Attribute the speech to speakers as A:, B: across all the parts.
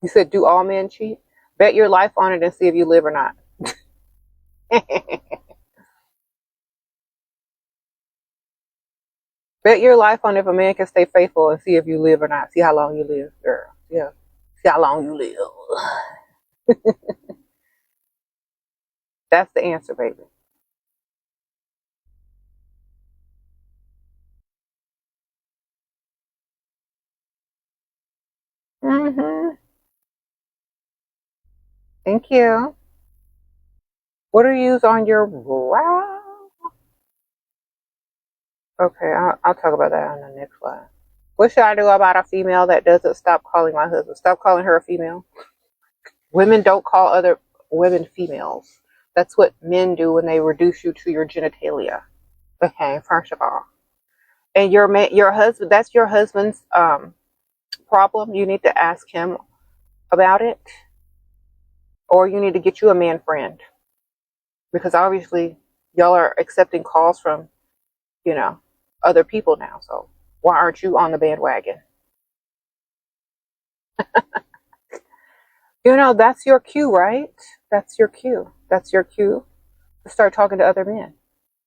A: You said, do all men cheat? Bet your life on it and see if you live or not. Bet your life on if a man can stay faithful and see if you live or not. See how long you live, girl. Yeah. See how long you live. That's the answer, baby. Mm-hmm. Thank you. What are you on your brow? Okay, I'll talk about that on the next slide. What should I do about a female that doesn't stop calling my husband? Stop calling her a female. Women don't call other women females. That's what men do when they reduce you to your genitalia. Okay, first of all. And your husband, that's your husband's problem. You need to ask him about it, or you need to get you a man friend, because obviously y'all are accepting calls from, you know, other people now. So why aren't you on the bandwagon? That's your cue, right? That's your cue. That's your cue to start talking to other men.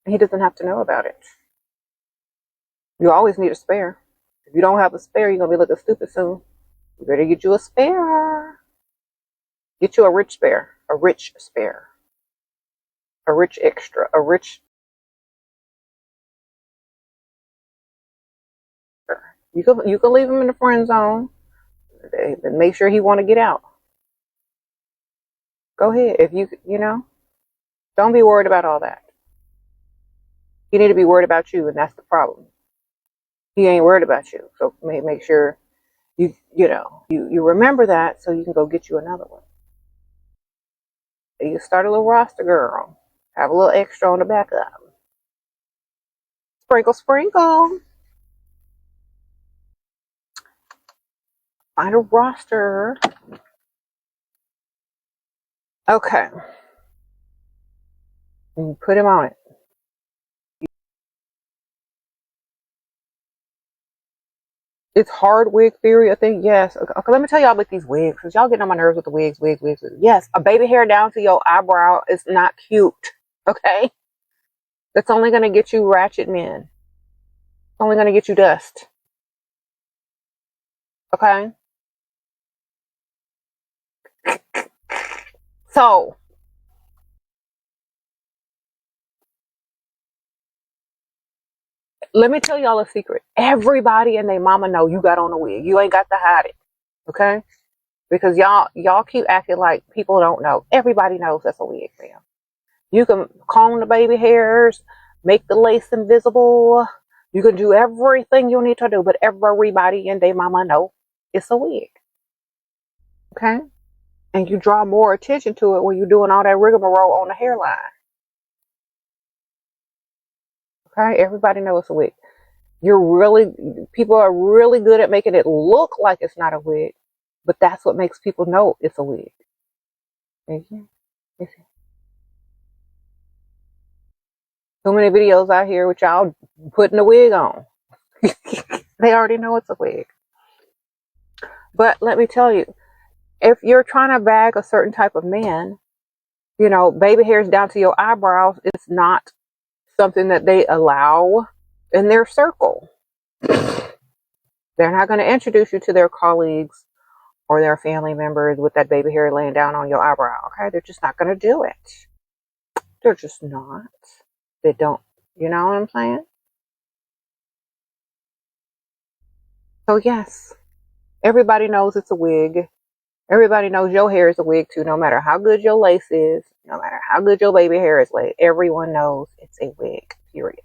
A: And he doesn't have to know about it. You always need a spare. If you don't have a spare, you're gonna be looking stupid soon. You better get you a spare. Get you a rich spare. A rich spare. A rich extra. A rich spare. You can leave him in the friend zone. Make sure he want to get out. Go ahead. If don't be worried about all that. You need to be worried about you, and that's the problem. He ain't worried about you. So make sure you remember that, so you can go get you another one. You start a little roster, girl. Have a little extra on the back up. Sprinkle, sprinkle. Find a roster. Okay. And put him on it. It's hard wig theory, I think. Yes. Okay, let me tell y'all about these wigs, because y'all getting on my nerves with the wigs. Yes, a baby hair down to your eyebrow is not cute. Okay? That's only going to get you ratchet men. It's only going to get you dust. Okay? So, let me tell y'all a secret. Everybody and their mama know you got on a wig. You ain't got to hide it. Okay? Because y'all keep acting like people don't know. Everybody knows that's a wig, fam. You can comb the baby hairs, make the lace invisible. You can do everything you need to do, but everybody and their mama know it's a wig. Okay? And you draw more attention to it when you're doing all that rigmarole on the hairline. Okay? Everybody knows it's a wig. People are really good at making it look like it's not a wig, but that's what makes people know it's a wig. Too many videos out here with y'all putting a wig on. They already know it's a wig. But let me tell you, if you're trying to bag a certain type of man, baby hairs down to your eyebrows is not something that they allow in their circle. They're not going to introduce you to their colleagues or their family members with that baby hair laying down on your eyebrow. Okay? They're just not going to do it. They're just not. They don't. You know what I'm saying? So yes, everybody knows it's a wig. Everybody knows your hair is a wig too, no matter how good your lace is, no matter how good your baby hair is laid. Everyone knows it's a wig, period.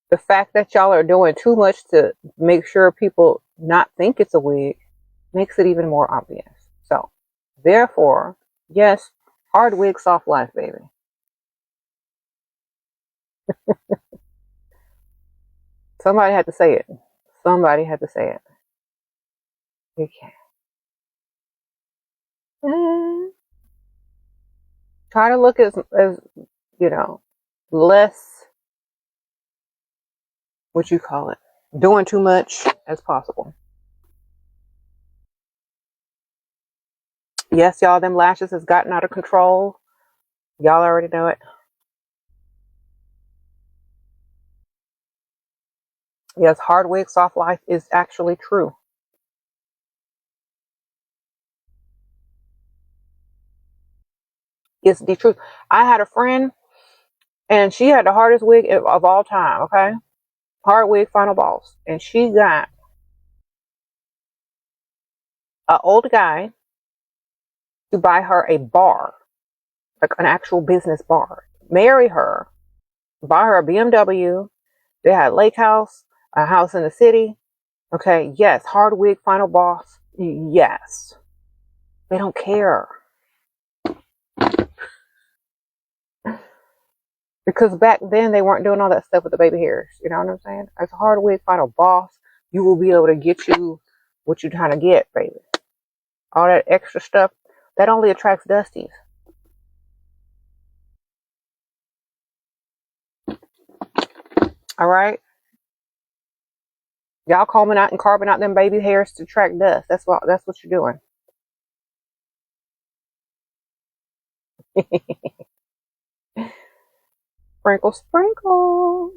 A: The fact that y'all are doing too much to make sure people not think it's a wig makes it even more obvious. So, therefore, yes, hard wig, soft life, baby. Somebody had to say it. Somebody had to say it. Okay. Try to look as less, what you call it, doing too much as possible. Yes, y'all, them lashes has gotten out of control. Y'all already know it. Yes, hard wig, soft life is actually true. It's the truth. I had a friend, and she had the hardest wig of all time, okay? Hard wig, final boss. And she got an old guy to buy her a bar, like an actual business bar. Marry her, buy her a BMW. They had a lake house, a house in the city. Okay, yes, hard wig, final boss. Yes. They don't care. Because back then they weren't doing all that stuff with the baby hairs. You know what I'm saying? As a hard wig, final boss, you will be able to get you what you're trying to get, baby. All that extra stuff, that only attracts dusties. All right? Y'all combing out and carving out them baby hairs to attract dust. That's what you're doing. Sprinkle, sprinkle.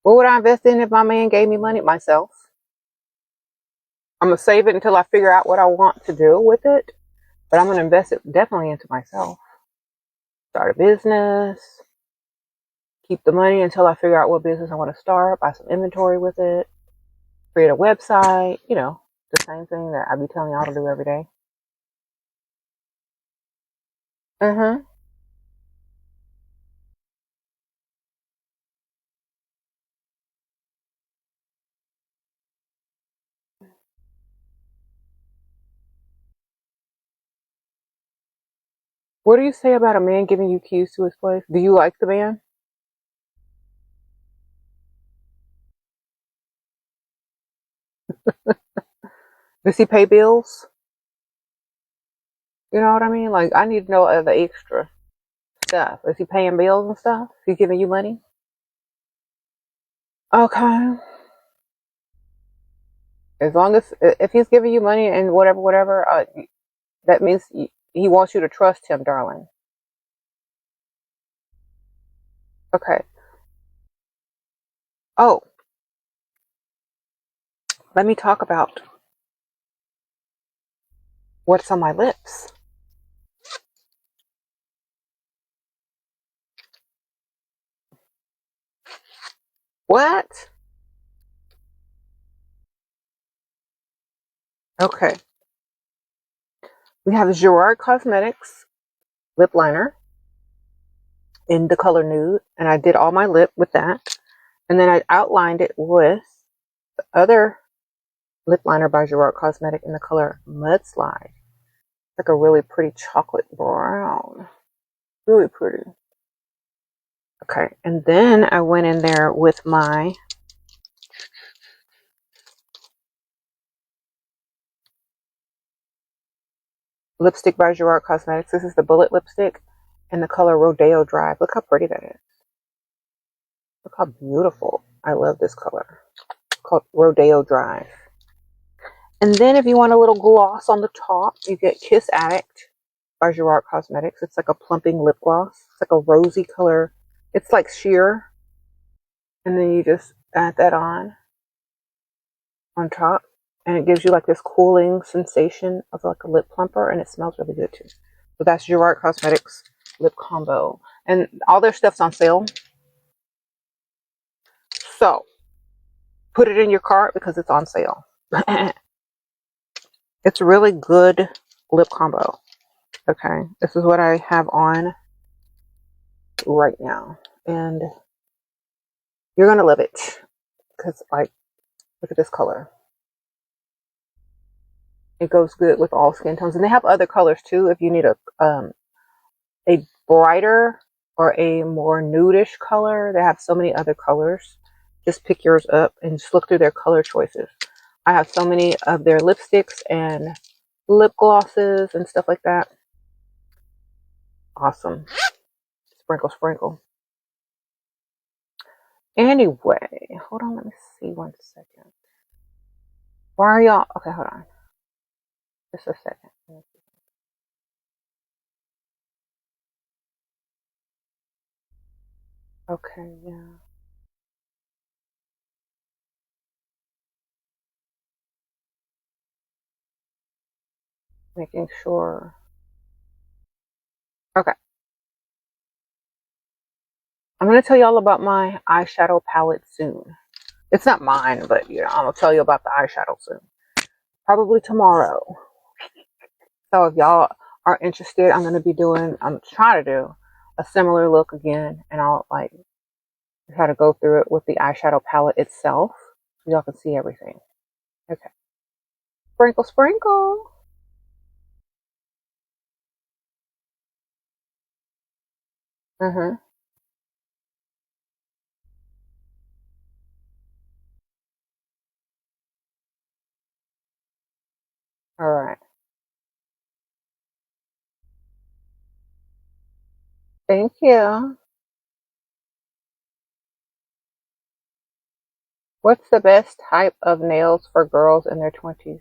A: What would I invest in if my man gave me money? Myself. I'm gonna save it until I figure out what I want to do with it. But I'm gonna invest it definitely into myself. Start a business. Keep the money until I figure out what business I want to start. Buy some inventory with it. Create a website. You know, the same thing that I be telling y'all to do every day. Mm-hmm. What do you say about a man giving you keys to his place? Do you like the man? Does he pay bills? You know what I mean? Like, I need to know the extra stuff. Is he paying bills and stuff? Is he giving you money? Okay. As long as if he's giving you money and whatever, that means he wants you to trust him, darling. Okay. Oh, let me talk about what's on my lips. What? Okay. We have Gerard Cosmetics lip liner in the color nude, and I did all my lip with that. And then I outlined it with the other lip liner by Gerard Cosmetic in the color Mudslide. Like a really pretty chocolate brown. Really pretty. Okay, and then I went in there with my lipstick by Gerard Cosmetics. This is the Bullet lipstick in the color Rodeo Drive. Look how pretty that is. Look how beautiful. I love this color. It's called Rodeo Drive. And then if you want a little gloss on the top, you get Kiss Addict by Gerard Cosmetics. It's like a plumping lip gloss. It's like a rosy color. It's like sheer. And then you just add that on top. And it gives you like this cooling sensation of like a lip plumper. And it smells really good too. So that's Gerard Cosmetics lip combo. And all their stuff's on sale. So put it in your cart because it's on sale. It's a really good lip combo. Okay, this is what I have on right now. And you're going to love it. Because, like, look at this color. It goes good with all skin tones. And they have other colors, too, if you need a brighter or a more nudish color. They have so many other colors. Just pick yours up and just look through their color choices. I have so many of their lipsticks and lip glosses and stuff like that. Awesome. Sprinkle, sprinkle. Anyway, hold on, let me see 1 second. Why are y'all okay, hold on. Just a second. Okay, yeah. Making sure. Okay. I'm gonna tell y'all about my eyeshadow palette soon. It's not mine, but I'm gonna tell you about the eyeshadow soon. Probably tomorrow. So if y'all are interested, I'm trying to do a similar look again, and I'll like try to go through it with the eyeshadow palette itself so y'all can see everything. Okay. Sprinkle, sprinkle. Mm-hmm. All right. Thank you. What's the best type of nails for girls in their 20s?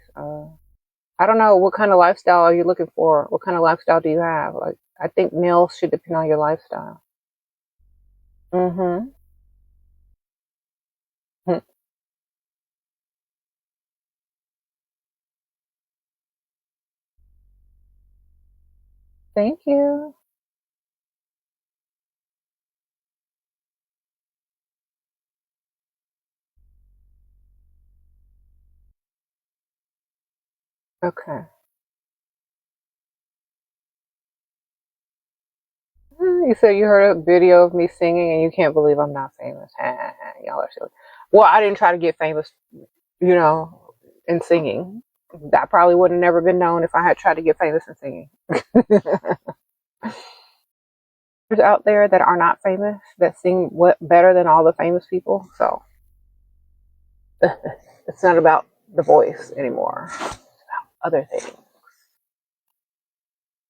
A: I don't know. What kind of lifestyle are you looking for? What kind of lifestyle do you have? Like, I think nails should depend on your lifestyle. Mm-hmm. Thank you. Okay. You said you heard a video of me singing and you can't believe I'm not famous. Y'all are silly. Well, I didn't try to get famous, you know, in singing. That probably would have never been known if I had tried to get famous in singing. There's out there that are not famous that sing better than all the famous people. So it's not about the voice anymore. Other things.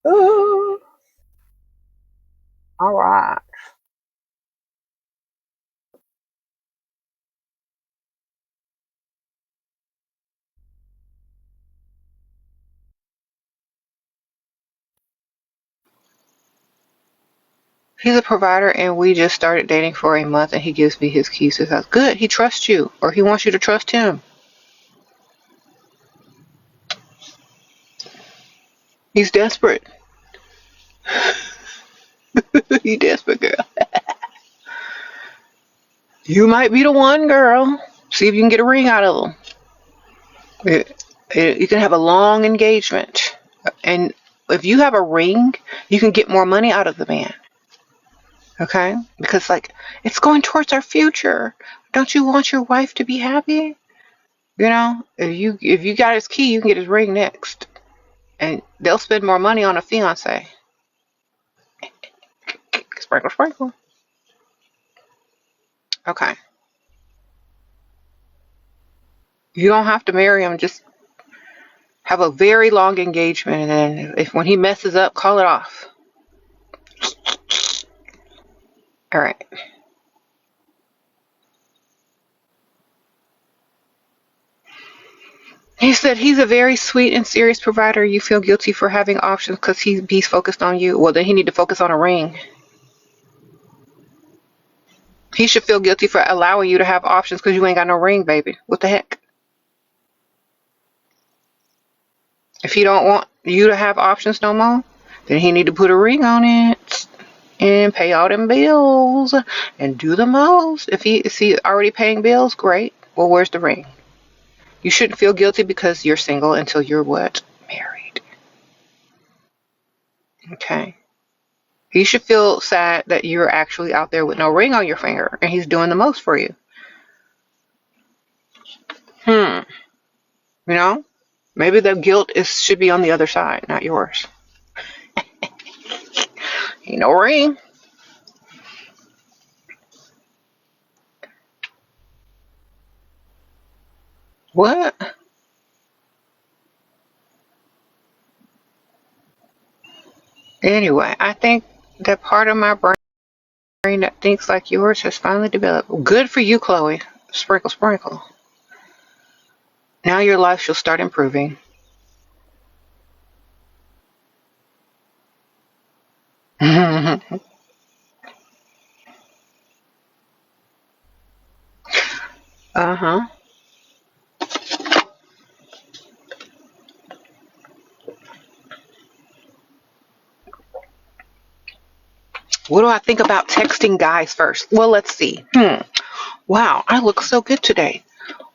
A: Ooh, all right. He's a provider, and we just started dating for a month, and he gives me his keys to his house. Good. He trusts you, or he wants you to trust him. He's desperate. He's desperate, girl. You might be the one, girl. See if you can get a ring out of him. You can have a long engagement, and if you have a ring, you can get more money out of the man. Okay, because like it's going towards our future. Don't you want your wife to be happy? If you got his key, you can get his ring next, and they'll spend more money on a fiance. Sprinkle, sprinkle. Okay, you don't have to marry him. Just have a very long engagement, and then if when he messes up, call it off. All right. He said he's a very sweet and serious provider. You feel guilty for having options because he's focused on you. Well, then he need to focus on a ring. He should feel guilty for allowing you to have options because you ain't got no ring, baby. What the heck? If he don't want you to have options no more, then he need to put a ring on it and pay all them bills and do the most. If he already paying bills, great. Well, where's the ring? You shouldn't feel guilty because you're single until you're what? Married. Okay. He should feel sad that you're actually out there with no ring on your finger and he's doing the most for you. Hmm. You know? Maybe the guilt should be on the other side, not yours. Ain't no ring. What? Anyway, I think that part of my brain brain that thinks like yours has finally developed. Good for you, Chloe. Sprinkle, sprinkle. Now your life shall start improving. Uh-huh. What do I think about texting guys first? Well, let's see. Wow, I look so good today.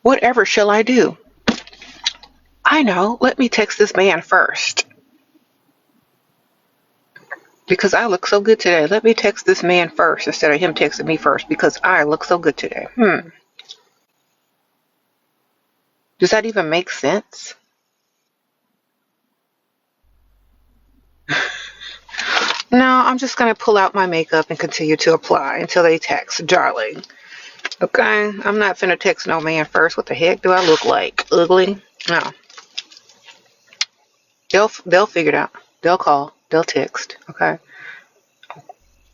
A: Whatever shall I do? I know. Let me text this man first. Because I look so good today. Let me text this man first instead of him texting me first because I look so good today. Does that even make sense? No, I'm just going to pull out my makeup and continue to apply until they text, darling. Okay? I'm not finna text no man first. What the heck do I look like? Ugly? No. They'll figure it out. They'll call. They'll text. Okay?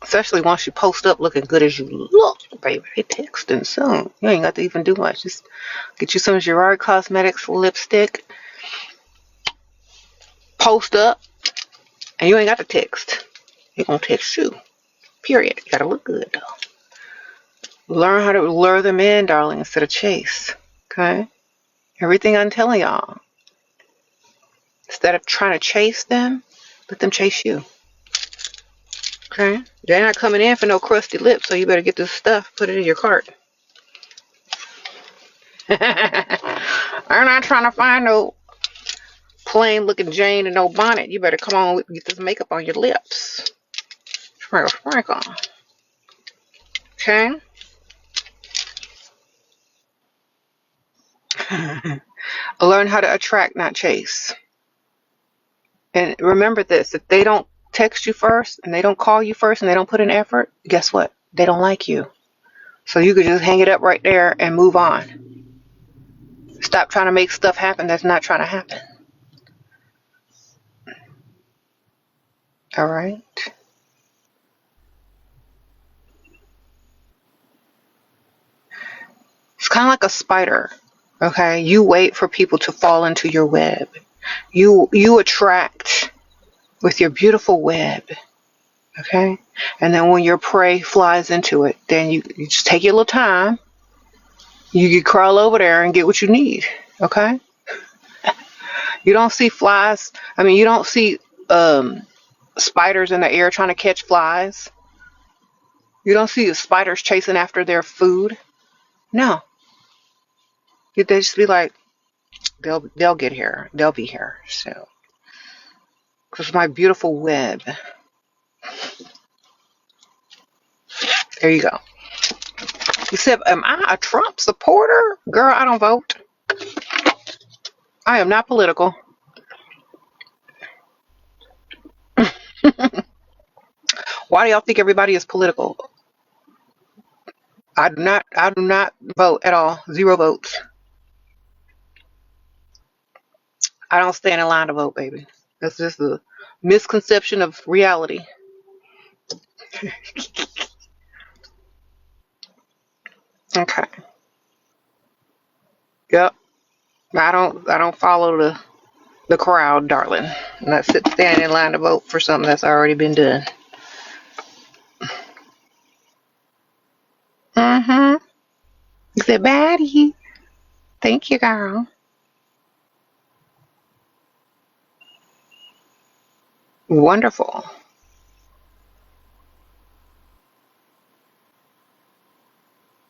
A: Especially once you post up looking good as you look, baby. They texting soon. You ain't got to even do much. Just get you some Gerard Cosmetics lipstick, post up, and you ain't got to text. They gonna text you. Period. You gotta look good though. Learn how to lure them in, darling, instead of chase. Okay? Everything I'm telling y'all. Instead of trying to chase them, let them chase you. Okay? They're not coming in for no crusty lips, so you better get this stuff, put it in your cart. I'm not trying to find no plain looking Jane and no bonnet. You better come on, get this makeup on your lips. Sprinkle, sprinkle. Okay? Learn how to attract, not chase. And remember this, if they don't text you first and they don't call you first and they don't put in effort, guess what? They don't like you. So you could just hang it up right there and move on. Stop trying to make stuff happen that's not trying to happen. All right? It's kind of like a spider. Okay? You wait for people to fall into your web. You attract with your beautiful web. Okay? And then when your prey flies into it, then you just take your little time. You can crawl over there and get what you need. Okay? You don't see flies. I mean, you don't see spiders in the air trying to catch flies. You don't see the spiders chasing after their food. No. They just be like, they'll get here. They'll be here. So, because my beautiful web. There you go. You said, am I a Trump supporter? Girl, I don't vote. I am not political. Why do y'all think everybody is political? I do not vote at all. 0 votes. I don't stand in line to vote, baby. That's just a misconception of reality. Okay. Yep. I don't follow the crowd, darling. I'm not standing in line to vote for something that's already been done. Mm-hmm. You said, Batty. Thank you, girl. Wonderful.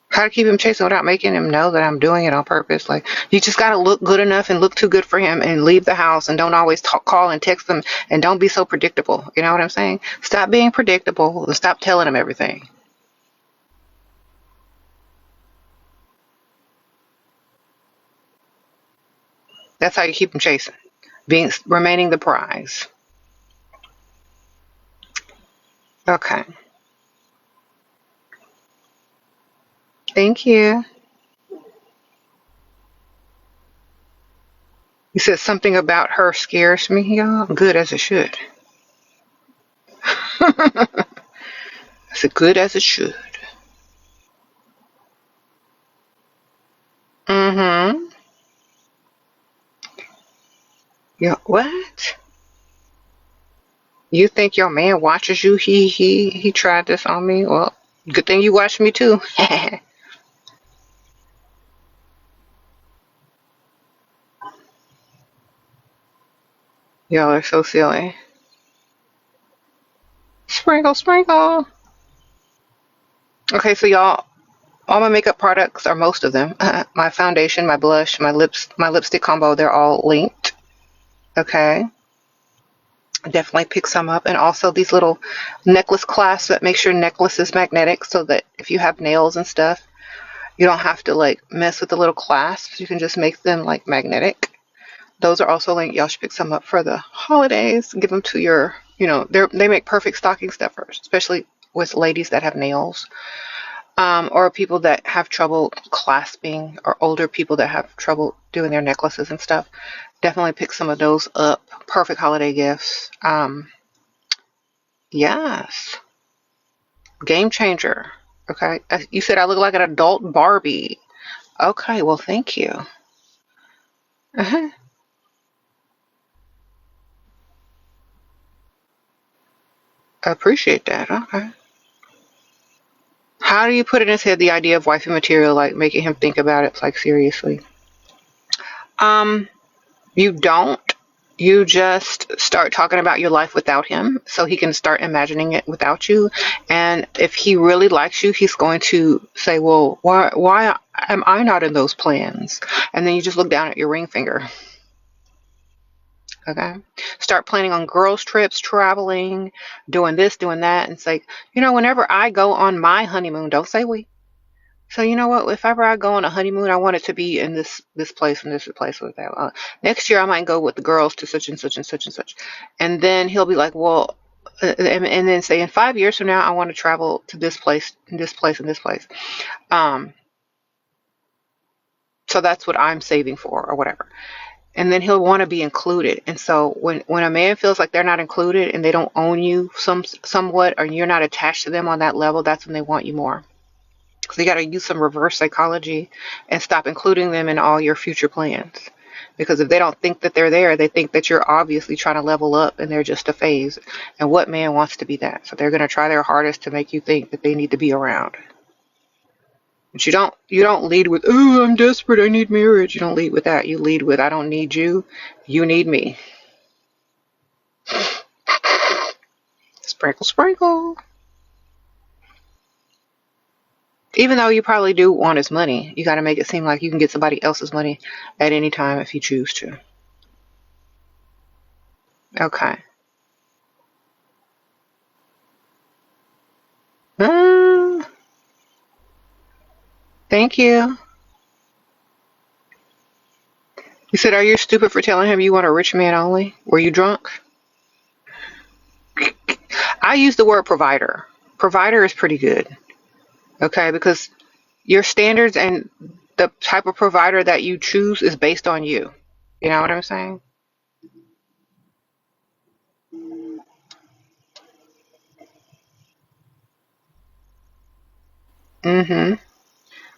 A: How to keep him chasing without making him know that I'm doing it on purpose. Like, you just got to look good enough and look too good for him and leave the house and don't always call and text them and don't be so predictable. You know what I'm saying? Stop being predictable and stop telling him everything. That's how you keep him chasing. Remaining the prize. Okay. Thank you. You said something about her scares me, y'all. Good as it should. As good as it should. Mm-hmm. Yeah. What? You think your man watches you? He tried this on me. Well, good thing you watched me too. Y'all are so silly. Sprinkle, sprinkle. Okay, so y'all, all my makeup products, or most of them, my foundation, my blush, my lips, my lipstick combo, they're all linked. Okay. Definitely pick some up. And also these little necklace clasps that makes your necklace is magnetic so that if you have nails and stuff, you don't have to like mess with the little clasps. You can just make them like magnetic. Those are also linked. Y'all should pick some up for the holidays. Give them to your, they make perfect stocking stuffers, especially with ladies that have nails, or people that have trouble clasping, or older people that have trouble doing their necklaces and stuff. Definitely pick some of those up. Perfect holiday gifts. Yes. Game changer. Okay. You said I look like an adult Barbie. Okay. Well, thank you. Uh-huh. I appreciate that. Okay. How do you put in his head the idea of wifey material, like making him think about it, like seriously? Um, you don't. You just start talking about your life without him so he can start imagining it without you. And if he really likes you, he's going to say, well, why am I not in those plans? And then you just look down at your ring finger. Okay. Start planning on girls' trips, traveling, doing this, doing that. And say, whenever I go on my honeymoon, don't say we. So you know what? If ever I go on a honeymoon, I want it to be in this place and this place with that. Next year, I might go with the girls to such and such and such and such, and then he'll be like, well, and then say in 5 years from now, I want to travel to this place and this place and this place. Um, so that's what I'm saving for, or whatever. And then he'll want to be included. And so when a man feels like they're not included and they don't own you somewhat, or you're not attached to them on that level, that's when they want you more. So you got to use some reverse psychology and stop including them in all your future plans. Because if they don't think that they're there, they think that you're obviously trying to level up and they're just a phase. And what man wants to be that? So they're going to try their hardest to make you think that they need to be around. But you don't lead with, oh, I'm desperate, I need marriage. You don't lead with that. You lead with, I don't need you, you need me. Sprinkle, sprinkle. Even though you probably do want his money, you got to make it seem like you can get somebody else's money at any time if you choose to. Okay. Mm, thank you. You said, are you stupid for telling him you want a rich man only? Were you drunk? I use the word provider. Provider is pretty good. Okay, because your standards and the type of provider that you choose is based on you. You know what I'm saying? Mm-hmm.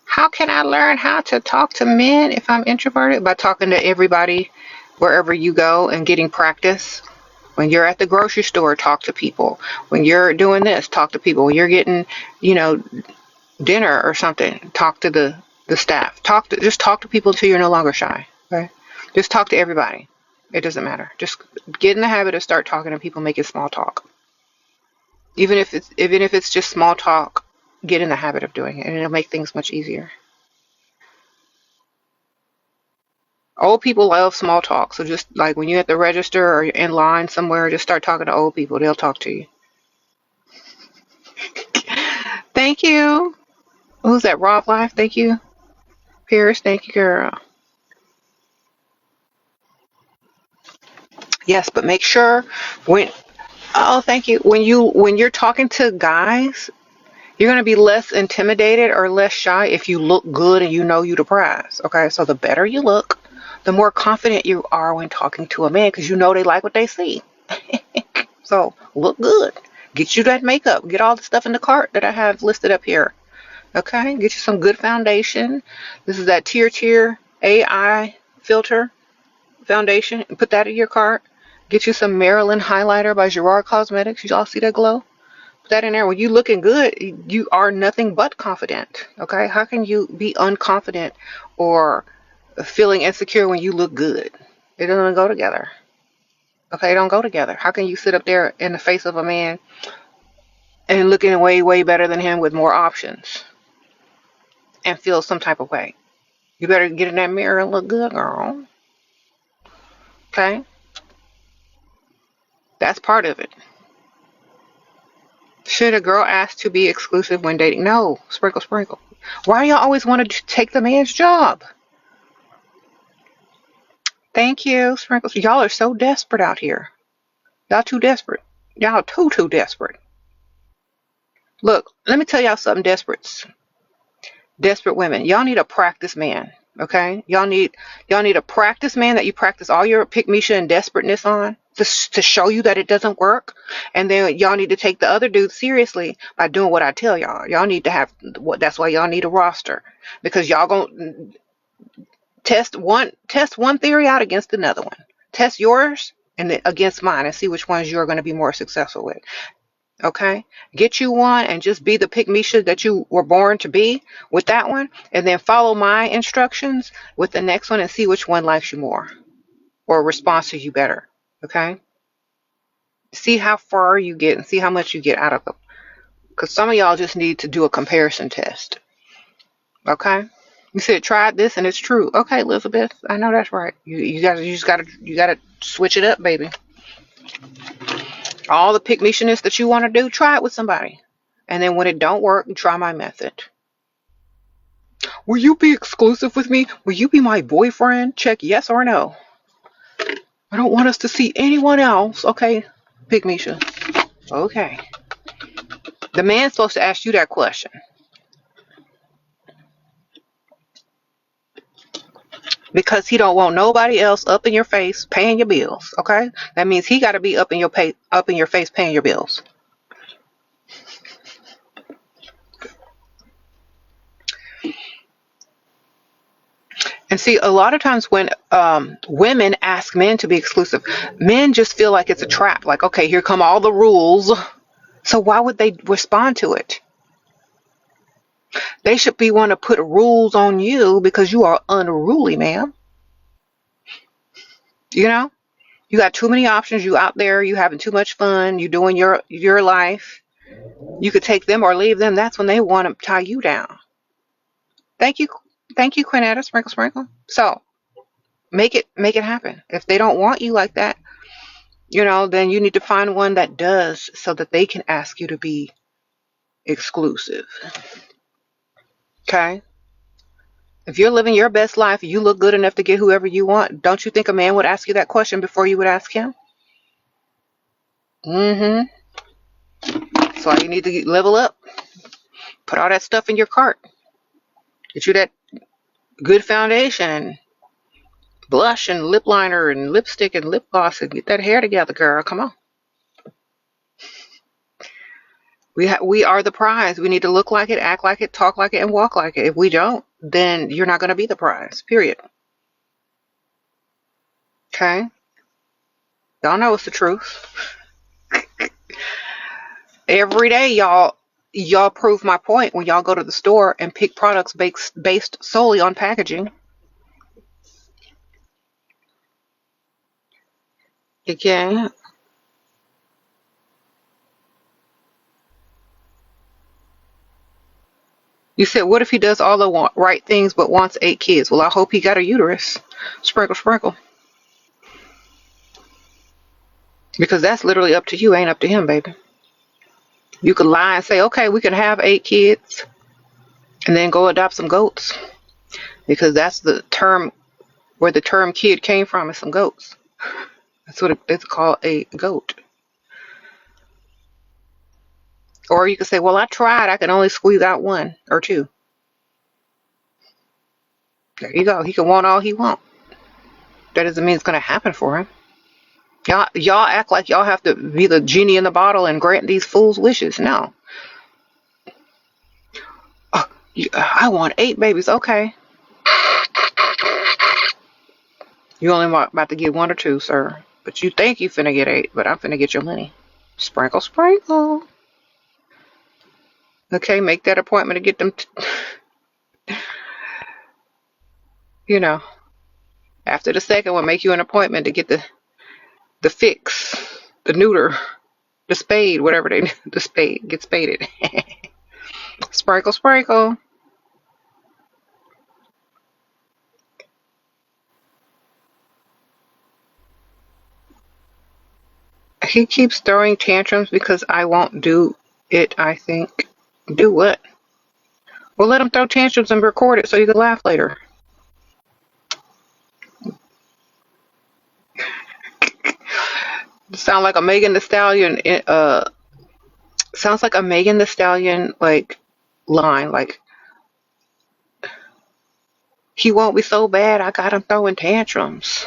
A: How can I learn how to talk to men if I'm introverted? By talking to everybody wherever you go and getting practice. When you're at the grocery store, talk to people. When you're doing this, talk to people. When you're getting, you know, dinner or something, talk to the staff. Just talk to people until you're no longer shy. Okay? Just talk to everybody. It doesn't matter. Just get in the habit of start talking to people, making small talk. Even if it's just small talk, get in the habit of doing it, and it'll make things much easier. Old people love small talk, so just like when you're at the register or you're in line somewhere, just start talking to old people. They'll talk to you. Thank you. Who's that? Rob Life. Thank you. Paris. Thank you, girl. Yes, but make sure when oh, thank you. When you're talking to guys, you're gonna be less intimidated or less shy if you look good and you know you the prize. Okay, so the better you look, the more confident you are when talking to a man because you know they like what they see. So look good. Get you that makeup. Get all the stuff in the cart that I have listed up here. Okay? Get you some good foundation. This is that Tier AI filter foundation. Put that in your cart. Get you some Maryland highlighter by Gerard Cosmetics. You all see that glow? Put that in there. When you looking good, you are nothing but confident. Okay? How can you be unconfident or feeling insecure when you look good? It doesn't go together. Okay, they don't go together. How can you sit up there in the face of a man and looking way, way better than him with more options and feel some type of way? You better get in that mirror and look good, girl. Okay? That's part of it. Should a girl ask to be exclusive when dating? No. Sprinkle, sprinkle. Why do y'all always want to take the man's job? Thank you, Sprinkles. Y'all are so desperate out here. Y'all too desperate. Y'all too desperate. Look, let me tell y'all something, desperate women. Y'all need a practice man. Okay? Y'all need a practice man that you practice all your pick me and desperateness on to show you that it doesn't work. And then y'all need to take the other dude seriously by doing what I tell y'all. Y'all need to have what that's why y'all need a roster. Because y'all gonna test one theory out against another one. Test yours and then against mine and see which ones you're going to be more successful with. Okay? Get you one and just be the pick me that you were born to be with that one, and then follow my instructions with the next one and see which one likes you more or responds to you better. Okay? See how far you get and see how much you get out of them. Because some of y'all just need to do a comparison test. Okay? You said try this and it's true. Okay, Elizabeth, I know that's right. You gotta switch it up, baby. All the pick me that you want to do, try it with somebody. And then when it don't work, try my method. Will you be exclusive with me? Will you be my boyfriend? Check yes or no. I don't want us to see anyone else. Okay, pick Misha. Okay. The man's supposed to ask you that question. Because he don't want nobody else up in your face paying your bills. Okay? That means he gotta be up in your face paying your bills. And see, a lot of times when women ask men to be exclusive, men just feel like it's a trap. Like, okay, here come all the rules. So why would they respond to it? They should be want to put rules on you because you are unruly, ma'am. You know, you got too many options. You out there, you having too much fun. You doing your life. You could take them or leave them. That's when they want to tie you down. Thank you, Quinetta. Sprinkle, sprinkle. So make it happen. If they don't want you like that, then you need to find one that does, so that they can ask you to be exclusive. Okay. If you're living your best life, you look good enough to get whoever you want. Don't you think a man would ask you that question before you would ask him? Mm-hmm. So you need to level up. Put all that stuff in your cart. Get you that good foundation and blush and lip liner and lipstick and lip gloss and get that hair together, girl. Come on. We are the prize. We need to look like it, act like it, talk like it, and walk like it. If we don't, then you're not going to be the prize. Period. Okay? Y'all know it's the truth. Every day, y'all prove my point when y'all go to the store and pick products based solely on packaging. Okay. You said, what if he does all the right things but wants 8 kids? Well, I hope he got a uterus. Sprinkle, sprinkle. Because that's literally up to you, ain't up to him, baby. You could lie and say, okay, we can have 8 kids and then go adopt some goats. Because that's the term, where the term kid came from, is some goats. That's what it's called, a goat. Or you could say, well, I tried. I can only squeeze out 1 or 2. There you go. He can want all he wants. That doesn't mean it's going to happen for him. Y'all act like y'all have to be the genie in the bottle and grant these fools wishes. No. Oh, I want 8 babies. Okay. You only about to get 1 or 2, sir. But you think you finna get 8, but I'm finna get your money. Sprinkle, sprinkle. Okay, make that appointment to get them, you know, after the second one, make you an appointment to get the fix, the neuter, the spade, whatever they the spade, get spaded. Sprinkle, sprinkle. He keeps throwing tantrums because I won't do it, I think. Do what? Well, let him throw tantrums and record it so you can laugh later. Sound like a Megan the Stallion. Sounds like a Megan the Stallion like line. Like he won't be so bad. I got him throwing tantrums.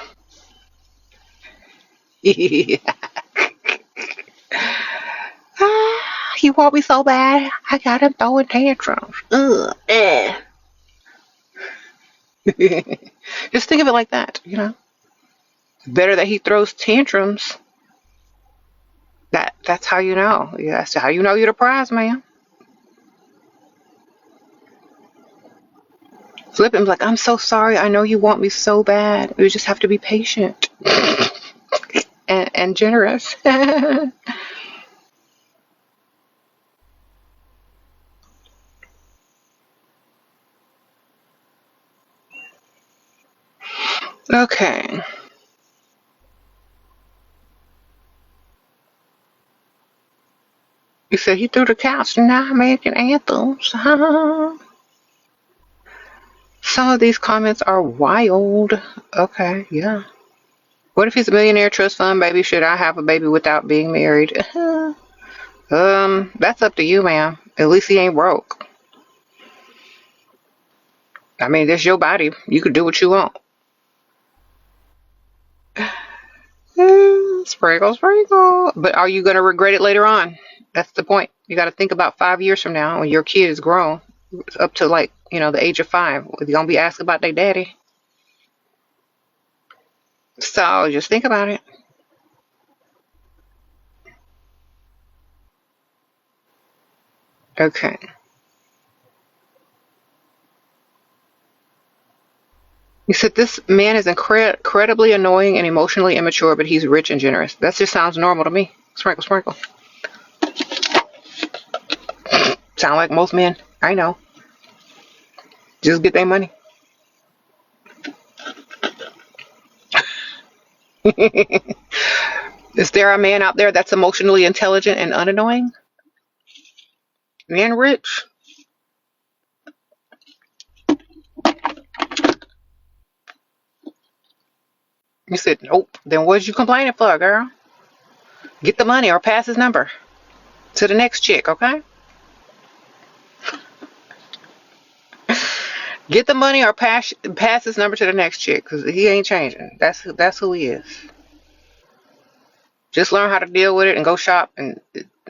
A: He won't be so bad. I got him throwing tantrums. Ugh. Eh. Just think of it like that. Better that he throws tantrums. That's how you know. Yeah, that's how you know you're the prize man. Flip him like, I'm so sorry. I know you want me so bad. You just have to be patient and generous. Okay. He said he threw the couch and now I'm making anthems. Some of these comments are wild. Okay, yeah. What if he's a millionaire trust fund baby? Should I have a baby without being married? That's up to you, ma'am. At least he ain't broke. I mean, that's your body. You can do what you want. Sprinkle, sprinkle. But are you going to regret it later on? That's the point. You got to think about 5 years from now when your kid is grown, up to like, the age of 5. You're going to be asked about their daddy. So just think about it. Okay. You said this man is incredibly annoying and emotionally immature, but he's rich and generous. That just sounds normal to me. Sprinkle, sprinkle. Sound like most men. I know. Just get their money. Is there a man out there that's emotionally intelligent and unannoying and rich? You said nope. Then what you complaining for, girl? Get the money or pass his number to the next chick, okay? Get the money or pass his number to the next chick, because he ain't changing. That's who he is. Just learn how to deal with it and go shop and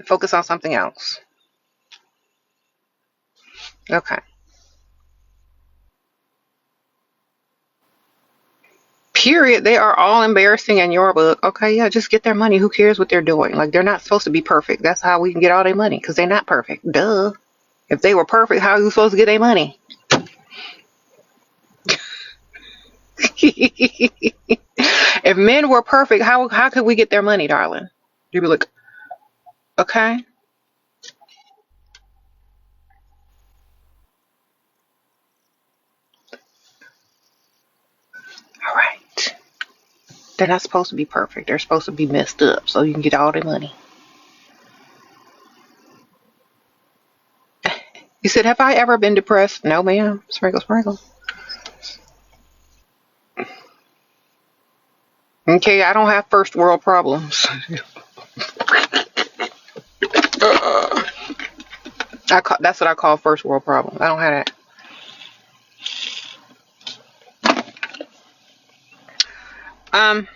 A: focus on something else. Okay. Period. They are all embarrassing in your book. Okay, yeah, just get their money. Who cares what they're doing? Like, they're not supposed to be perfect. That's how we can get all their money, because they're not perfect. Duh. If they were perfect, how are you supposed to get their money? If men were perfect, how could we get their money, darling? You'd be like, okay, all right. They're not supposed to be perfect. They're supposed to be messed up so you can get all their money. You said, have I ever been depressed? No, ma'am. Sprinkle, sprinkle. Okay, I don't have first world problems. That's what I call first world problems. I don't have that. Um,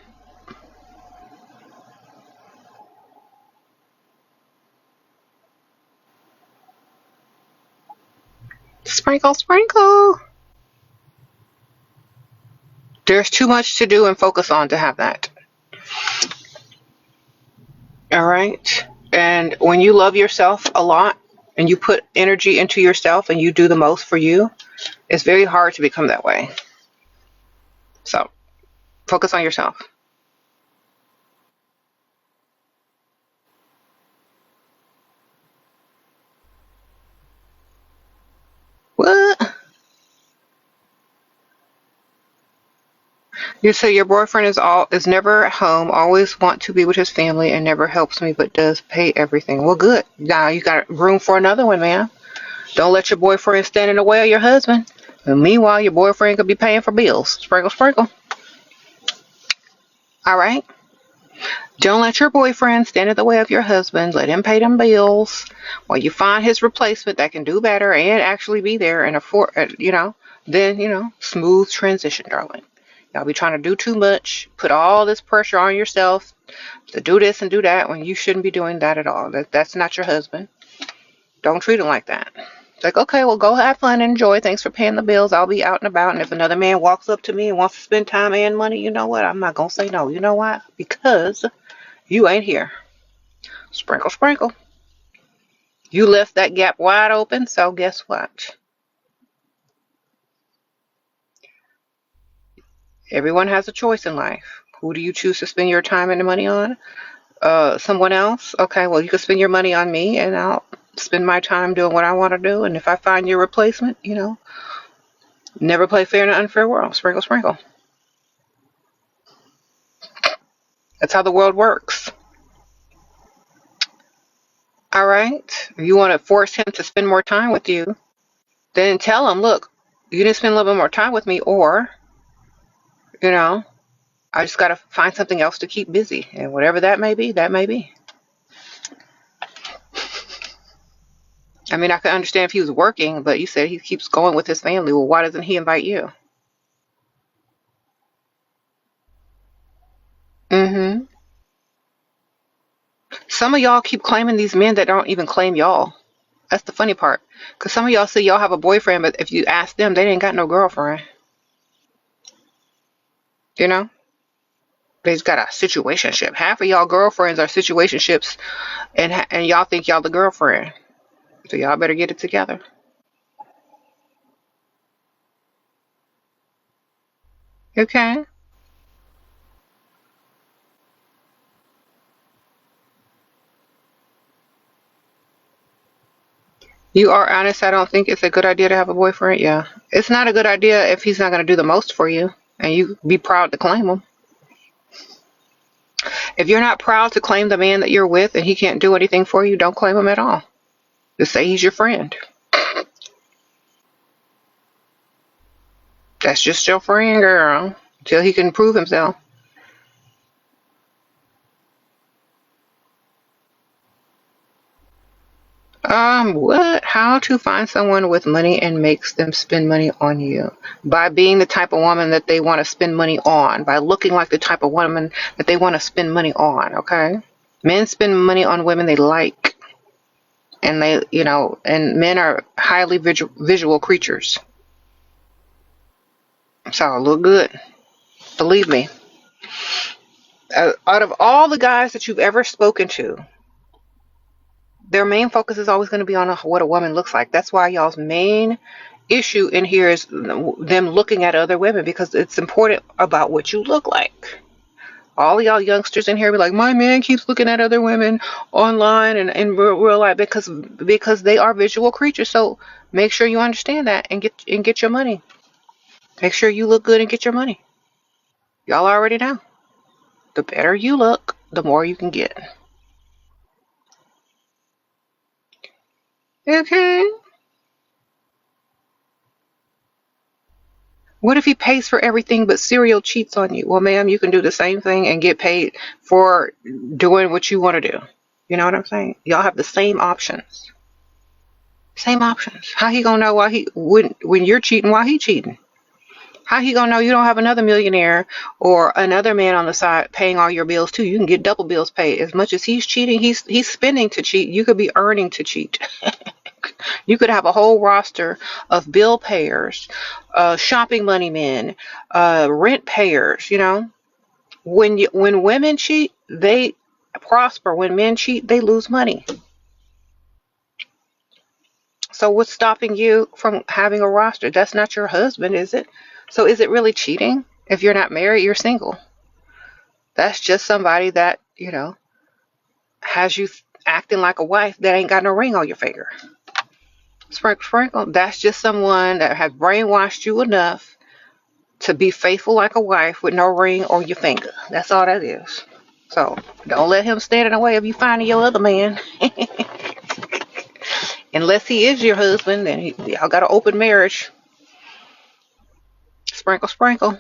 A: Sprinkle, sprinkle. There's too much to do and focus on to have that. All right. And when you love yourself a lot and you put energy into yourself and you do the most for you, it's very hard to become that way. So focus on yourself. What? You say your boyfriend is never at home, always want to be with his family, and never helps me, but does pay everything. Well, good. Now you got room for another one, man. Don't let your boyfriend stand in the way of your husband. And meanwhile, your boyfriend could be paying for bills. Sprinkle, sprinkle. All right. Don't let your boyfriend stand in the way of your husband. Let him pay them bills while you find his replacement that can do better and actually be there and afford, then, smooth transition, darling. Y'all be trying to do too much, put all this pressure on yourself to do this and do that when you shouldn't be doing that at all. That's not your husband. Don't treat him like that. It's like, okay, well, go have fun and enjoy. Thanks for paying the bills. I'll be out and about. And if another man walks up to me and wants to spend time and money, you know what? I'm not going to say no. You know why? Because you ain't here. Sprinkle, sprinkle. You left that gap wide open, so guess what? Everyone has a choice in life. Who do you choose to spend your time and money on? Someone else? Okay, well, you can spend your money on me, and I'll spend my time doing what I want to do. And if I find your replacement, never play fair in an unfair world. Sprinkle, sprinkle. That's how the world works. All right? If you want to force him to spend more time with you, then tell him, look, you didn't spend a little bit more time with me, or, I just got to find something else to keep busy. And whatever that may be, that may be. I mean, I could understand if he was working, but you said he keeps going with his family. Well, why doesn't he invite you? Mm-hmm. Some of y'all keep claiming these men that don't even claim y'all. That's the funny part. Because some of y'all say y'all have a boyfriend, but if you ask them, they ain't got no girlfriend. You know? They just got a situationship. Half of y'all girlfriends are situationships, and y'all think y'all the girlfriend. So y'all better get it together. Okay? You are honest. I don't think it's a good idea to have a boyfriend. Yeah. It's not a good idea if he's not going to do the most for you, and you be proud to claim him. If you're not proud to claim the man that you're with and he can't do anything for you, don't claim him at all. Just say he's your friend. That's just your friend, girl, until he can prove himself. What? How to find someone with money and makes them spend money on you? By being the type of woman that they want to spend money on, by looking like the type of woman that they want to spend money on, okay? Men spend money on women they like, and and men are highly visual creatures. So look good. Believe me. Out of all the guys that you've ever spoken to, their main focus is always going to be on what a woman looks like. That's why y'all's main issue in here is them looking at other women, because it's important about what you look like. All y'all youngsters in here be like, my man keeps looking at other women online and in real life because they are visual creatures. So make sure you understand that and get your money. Make sure you look good and get your money. Y'all already know. The better you look, the more you can get. Okay. What if he pays for everything but serial cheats on you? Well, ma'am, you can do the same thing and get paid for doing what you want to do. You know what I'm saying? Y'all have the same options. Same options. How he gonna know when you're cheating, why he cheating? How he gonna know you don't have another millionaire or another man on the side paying all your bills too? You can get double bills paid. As much as he's cheating, he's spending to cheat. You could be earning to cheat. You could have a whole roster of bill payers, shopping money men, rent payers. When women cheat, they prosper. When men cheat, they lose money. So what's stopping you from having a roster? That's not your husband, is it? So is it really cheating? If you're not married, you're single. That's just somebody that, has you acting like a wife that ain't got no ring on your finger. Sprinkle, sprinkle. That's just someone that has brainwashed you enough to be faithful like a wife with no ring on your finger. That's all that is. So don't let him stand in the way of you finding your other man. Unless he is your husband, then y'all got an open marriage. Sprinkle, sprinkle.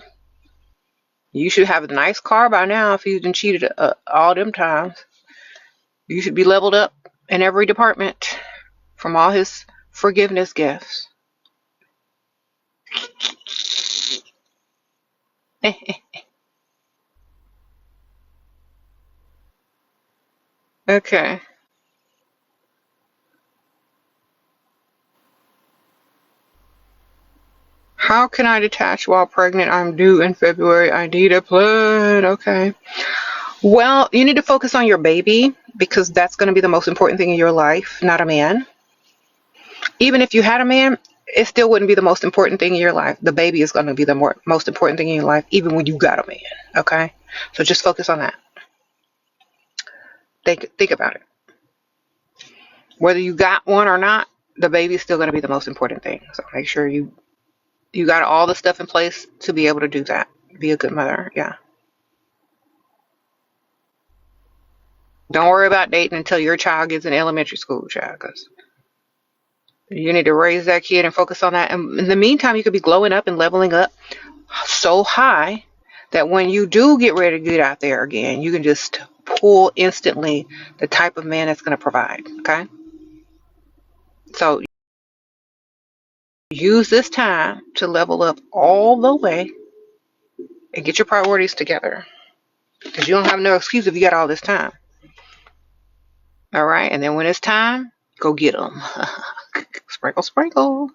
A: You should have a nice car by now if you've been cheated all them times. You should be leveled up in every department from all his forgiveness gifts. Okay. How can I detach while pregnant? I'm due in February. I need a plan. Okay. Well, you need to focus on your baby because that's going to be the most important thing in your life, not a man. Even if you had a man, it still wouldn't be the most important thing in your life. The baby is going to be the most important thing in your life, even when you got a man. Okay. So just focus on that. Think about it. Whether you got one or not, the baby is still going to be the most important thing. So make sure you got all the stuff in place to be able to do that. Be a good mother. Yeah. Don't worry about dating until your child gets in elementary school, child, because you need to raise that kid and focus on that. And in the meantime, you could be glowing up and leveling up so high that when you do get ready to get out there again, you can just pull instantly the type of man that's going to provide. Okay. So use this time to level up all the way and get your priorities together because you don't have no excuse if you got all this time. All right. And then when it's time, go get them. Sprinkle, sprinkle.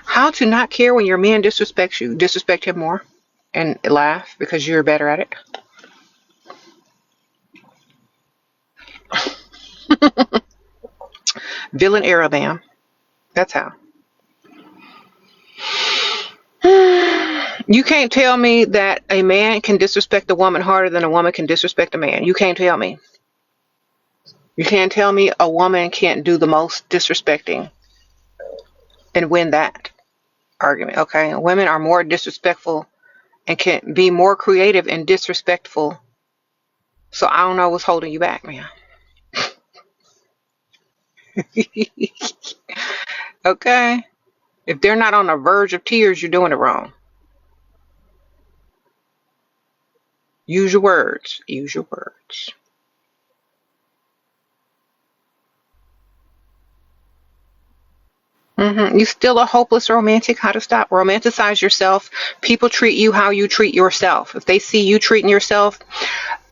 A: How to not care when your man disrespects you. Disrespect him more and laugh because you're better at it. Villain era, ma'am. That's how. You can't tell me that a man can disrespect a woman harder than a woman can disrespect a man. You can't tell me. You can't tell me a woman can't do the most disrespecting and win that argument. Okay. Women are more disrespectful and can be more creative and disrespectful. So I don't know what's holding you back, man. Okay. If they're not on the verge of tears, you're doing it wrong. Use your words. Use your words. You still a hopeless romantic. How to stop? Romanticize yourself. People treat you how you treat yourself. If they see you treating yourself,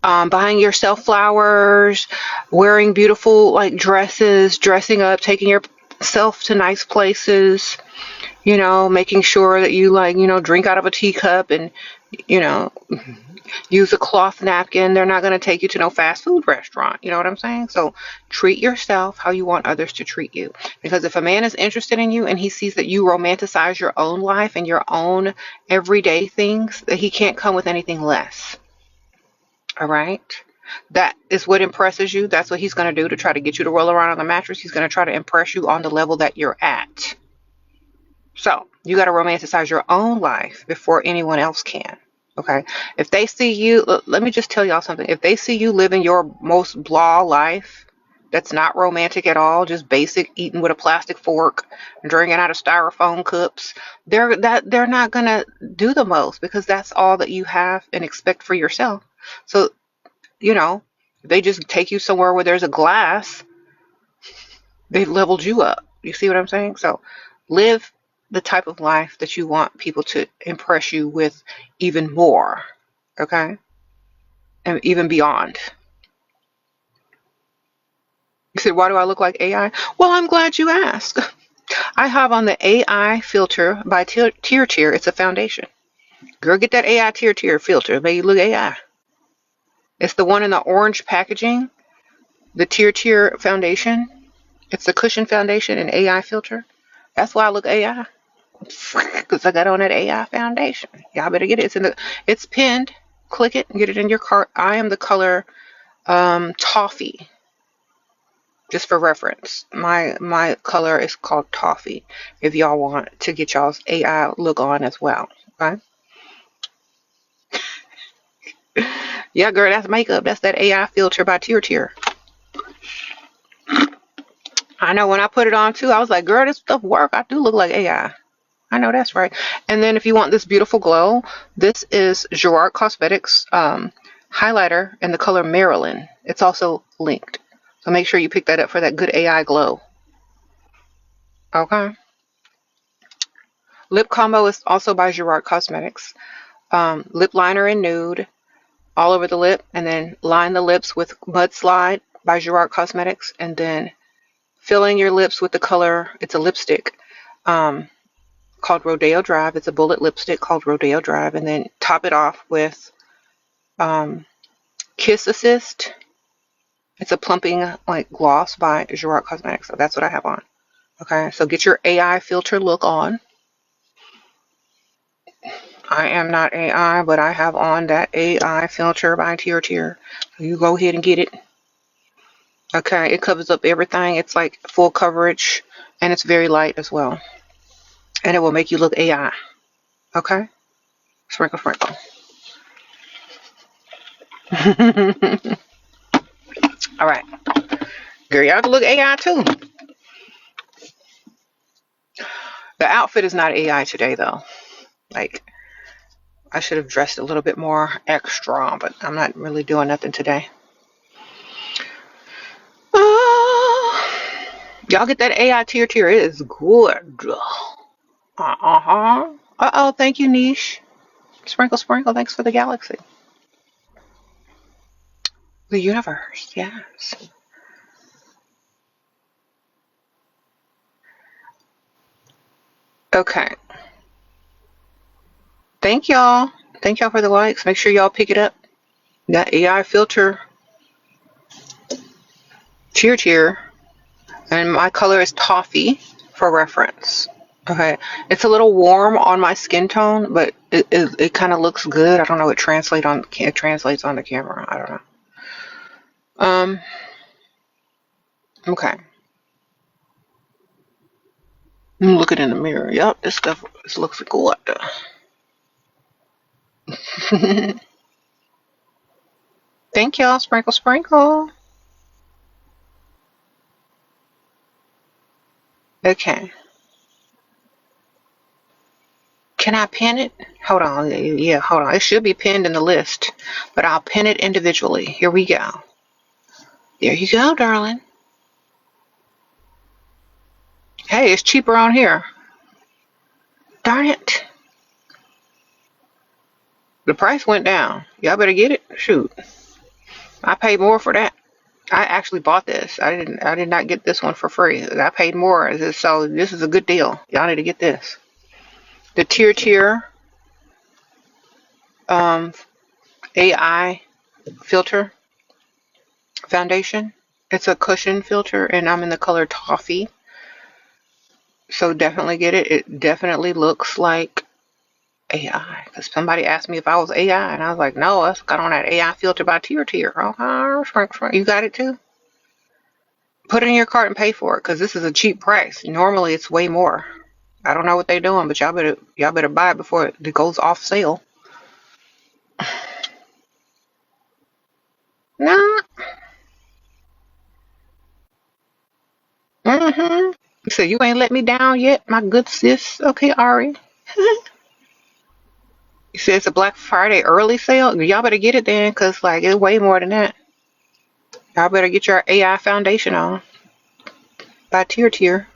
A: buying yourself flowers, wearing beautiful like dresses, dressing up, taking yourself to nice places, making sure that you drink out of a teacup and you know, use a cloth napkin. They're not going to take you to no fast food restaurant. You know what I'm saying? So treat yourself how you want others to treat you. Because if a man is interested in you and he sees that you romanticize your own life and your own everyday things, that he can't come with anything less. All right? That is what impresses you. That's what he's going to do to try to get you to roll around on the mattress. He's going to try to impress you on the level that you're at. So you got to romanticize your own life before anyone else can. Okay. If they see you, let me just tell y'all something. If they see you living your most blah life, that's not romantic at all, just basic eating with a plastic fork, drinking out of styrofoam cups, they're not gonna do the most because that's all that you have and expect for yourself. So, they just take you somewhere where there's a glass, they've leveled you up. You see what I'm saying? So live the type of life that you want people to impress you with even more. Okay? And even beyond. said, why do I look like AI? Well, I'm glad you asked. I have on the AI filter by Tier Tier. It's a foundation. Girl, get that AI Tier filter. Make you look AI. It's the one in the orange packaging. The Tier foundation. It's the cushion foundation and AI filter. That's why I look AI. Because I got on that AI foundation. Y'all better get it. It's pinned. Click it and get it in your cart. I am the color toffee. Just for reference, my color is called toffee. If y'all want to get y'all's AI look on as well, okay? Yeah, girl, that's makeup. That's that AI filter by Tier. I know when I put it on too, I was like, girl, this stuff work. I do look like AI. I know that's right. And then if you want this beautiful glow, this is Gerard Cosmetics highlighter in the color Marilyn. It's also linked. So make sure you pick that up for that good AI glow. Okay. Lip combo is also by Gerard Cosmetics. Lip liner in nude all over the lip, and then line the lips with Mudslide by Gerard Cosmetics, and then filling your lips with the color. It's a lipstick called Rodeo Drive. It's a bullet lipstick called Rodeo Drive, and then top it off with Kiss Assist. It's a plumping like gloss by Gerard Cosmetics. So that's what I have on. Okay, so get your AI filter look on. I am not AI, but I have on that AI filter by Tier. So you go ahead and get it. Okay, it covers up everything. It's like full coverage, and it's very light as well. And it will make you look AI. Okay? Sprinkle, sprinkle. All right. Girl, y'all can look AI too. The outfit is not AI today, though. Like, I should have dressed a little bit more extra, but I'm not really doing nothing today. Y'all get that AI Tier. It is good. Uh-huh. Uh-oh, thank you, Niche. Sprinkle, sprinkle. Thanks for the galaxy. The universe, yes. Okay. Thank y'all. Thank y'all for the likes. Make sure y'all pick it up. That AI filter Tier. And my color is toffee for reference. Okay. It's a little warm on my skin tone, but it kind of looks good. I don't know. It translates on the camera. I don't know. Okay. Look it in the mirror. Yep, this looks good. Thank y'all. Sprinkle, sprinkle. Okay. Can I pin it? Hold on. Yeah, hold on. It should be pinned in the list, but I'll pin it individually. Here we go. There you go, darling. Hey, it's cheaper on here. Darn it. The price went down. Y'all better get it. Shoot. I paid more for that. I actually bought this. I did not get this one for free. I paid more. So this is a good deal. Y'all need to get this. The Tier AI filter foundation. It's a cushion filter, and I'm in the color toffee. So definitely get it. It definitely looks like AI. Because somebody asked me if I was AI, and I was like, no, I got on that AI filter by Tier. Okay, you got it too? Put it in your cart and pay for it, because this is a cheap price. Normally it's way more. I don't know what they're doing, but y'all better buy it before it goes off sale. Nah. Mm-hmm. So you ain't let me down yet, my good sis. Okay, Ari. You said it's a Black Friday early sale. Y'all better get it then, because like it's way more than that. Y'all better get your AI foundation on by Tier.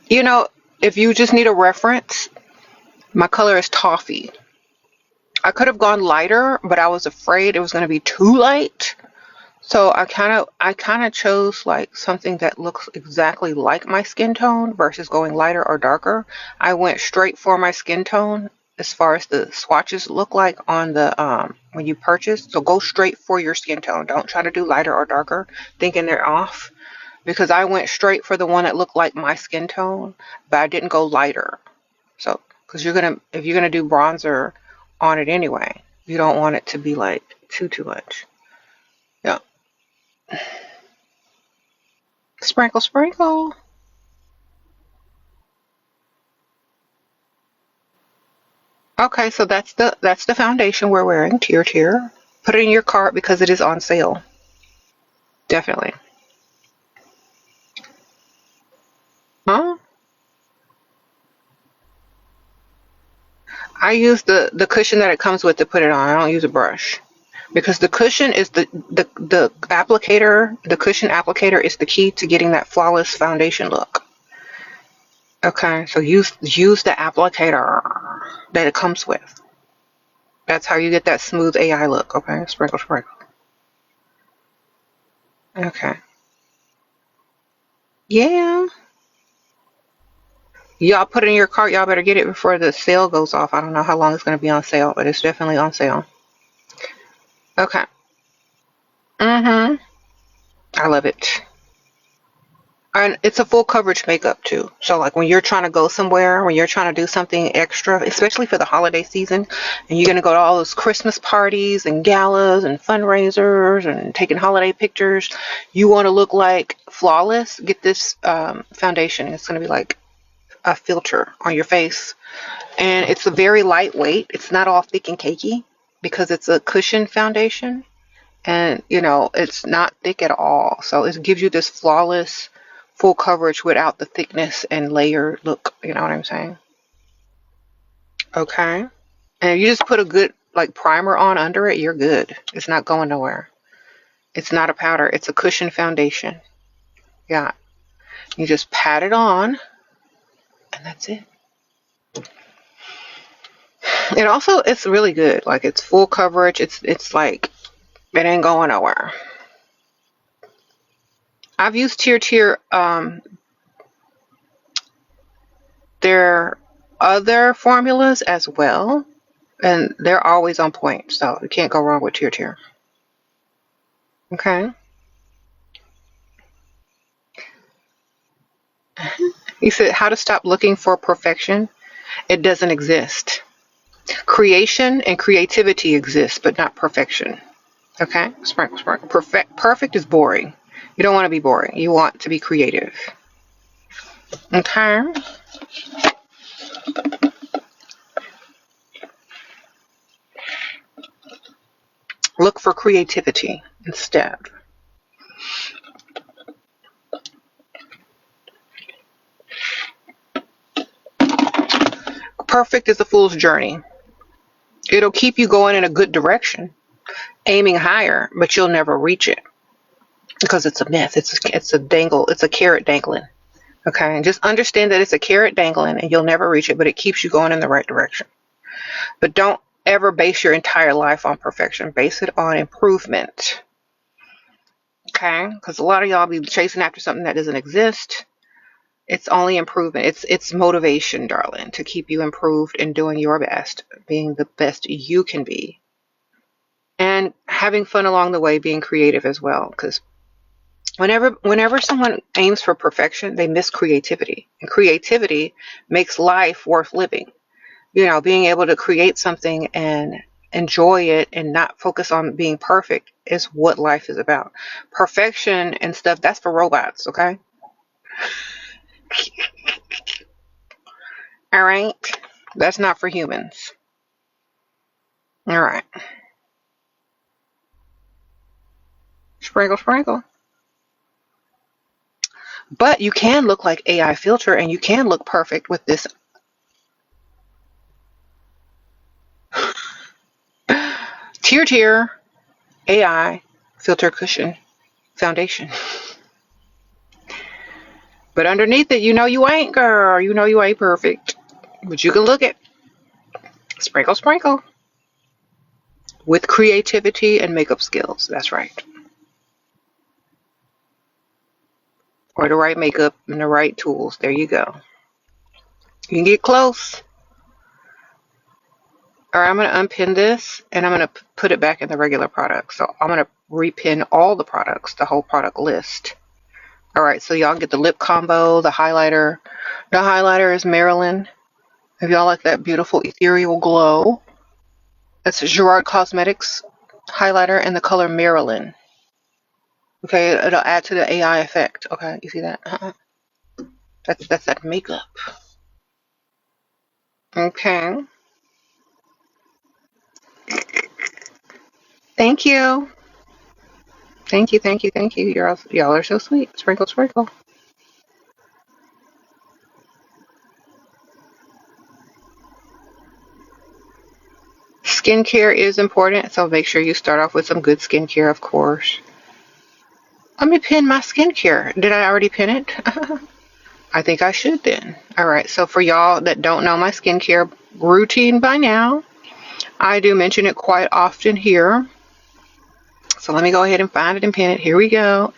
A: You know, if you just need a reference, my color is toffee. I could have gone lighter, but I was afraid it was going to be too light. So I kind of chose like something that looks exactly like my skin tone versus going lighter or darker. I went straight for my skin tone as far as the swatches look like on the when you purchase. So go straight for your skin tone. Don't try to do lighter or darker thinking they're off, because I went straight for the one that looked like my skin tone, but I didn't go lighter. So because if you're gonna do bronzer on it anyway, you don't want it to be like too much. Yeah. Sprinkle, sprinkle. Okay, so that's the foundation we're wearing, Tier Tier. Put it in your cart because it is on sale. Definitely. Huh? I use the cushion that it comes with to put it on. I don't use a brush. Because the cushion is the applicator, the cushion applicator is the key to getting that flawless foundation look. Okay, so use the applicator that it comes with. That's how you get that smooth AI look. Okay, sprinkle, sprinkle. Okay. Yeah. Y'all put it in your cart. Y'all better get it before the sale goes off. I don't know how long it's going to be on sale, but it's definitely on sale. Okay. Mm-hmm. I love it. And it's a full coverage makeup too. So like when you're trying to go somewhere, when you're trying to do something extra, especially for the holiday season, and you're gonna go to all those Christmas parties and galas and fundraisers and taking holiday pictures, you want to look like flawless. Get this foundation. It's gonna be like a filter on your face, and it's a very lightweight. It's not all thick and cakey because it's a cushion foundation, and it's not thick at all. So it gives you this flawless full coverage without the thickness and layer look. You know what I'm saying? Okay. And you just put a good like primer on under it, you're good. It's not going nowhere. It's not a powder, it's a cushion foundation. Yeah. You just pat it on and that's it. It also it's really good. Like it's full coverage. It's like it ain't going nowhere. I've used Tier Tier their other formulas as well, and they're always on point. So you can't go wrong with Tier Tier. Okay. He said how to stop looking for perfection. It doesn't exist. Creation and creativity exist, but not perfection. Okay? Sprinkle, sprinkle. Perfect is boring. You don't want to be boring. You want to be creative. Okay? Look for creativity instead. Perfect is a fool's journey. It'll keep you going in a good direction, aiming higher, but you'll never reach it because it's a myth. It's a dangle. It's a carrot dangling. Okay, and just understand that it's a carrot dangling, and you'll never reach it, but it keeps you going in the right direction. But don't ever base your entire life on perfection. Base it on improvement. Okay, because a lot of y'all be chasing after something that doesn't exist. It's only improvement. It's motivation, darling, to keep you improved and doing your best, being the best you can be, and having fun along the way, being creative as well. Because whenever someone aims for perfection, they miss creativity, and creativity makes life worth living. Being able to create something and enjoy it and not focus on being perfect is what life is about. Perfection and stuff, that's for robots, okay? All right? That's not for humans. All right. Sprinkle, sprinkle. But you can look like AI filter and you can look perfect with this Tier Tier AI filter cushion foundation. But underneath it, you ain't, girl. You ain't perfect. But you can look it. Sprinkle, sprinkle. With creativity and makeup skills. That's right. or the right makeup and the right tools. There you go. You can get close. All right, I'm going to unpin this and I'm going to put it back in the regular product. So I'm going to repin all the products, the whole product list. All right, so y'all get the lip combo, the highlighter. The highlighter is Marilyn. If y'all like that beautiful ethereal glow, that's Gerard Cosmetics highlighter in the color Marilyn. Okay, it'll add to the AI effect. Okay, you see that? That's that makeup. Okay. Thank you. Thank you, thank you, thank you. Y'all are so sweet. Sprinkle, sprinkle. Skincare is important, so make sure you start off with some good skincare, of course. Let me pin my skincare. Did I already pin it? I think I should then. All right, so for y'all that don't know my skincare routine by now, I do mention it quite often here. So let me go ahead and find it and pin it. Here we go.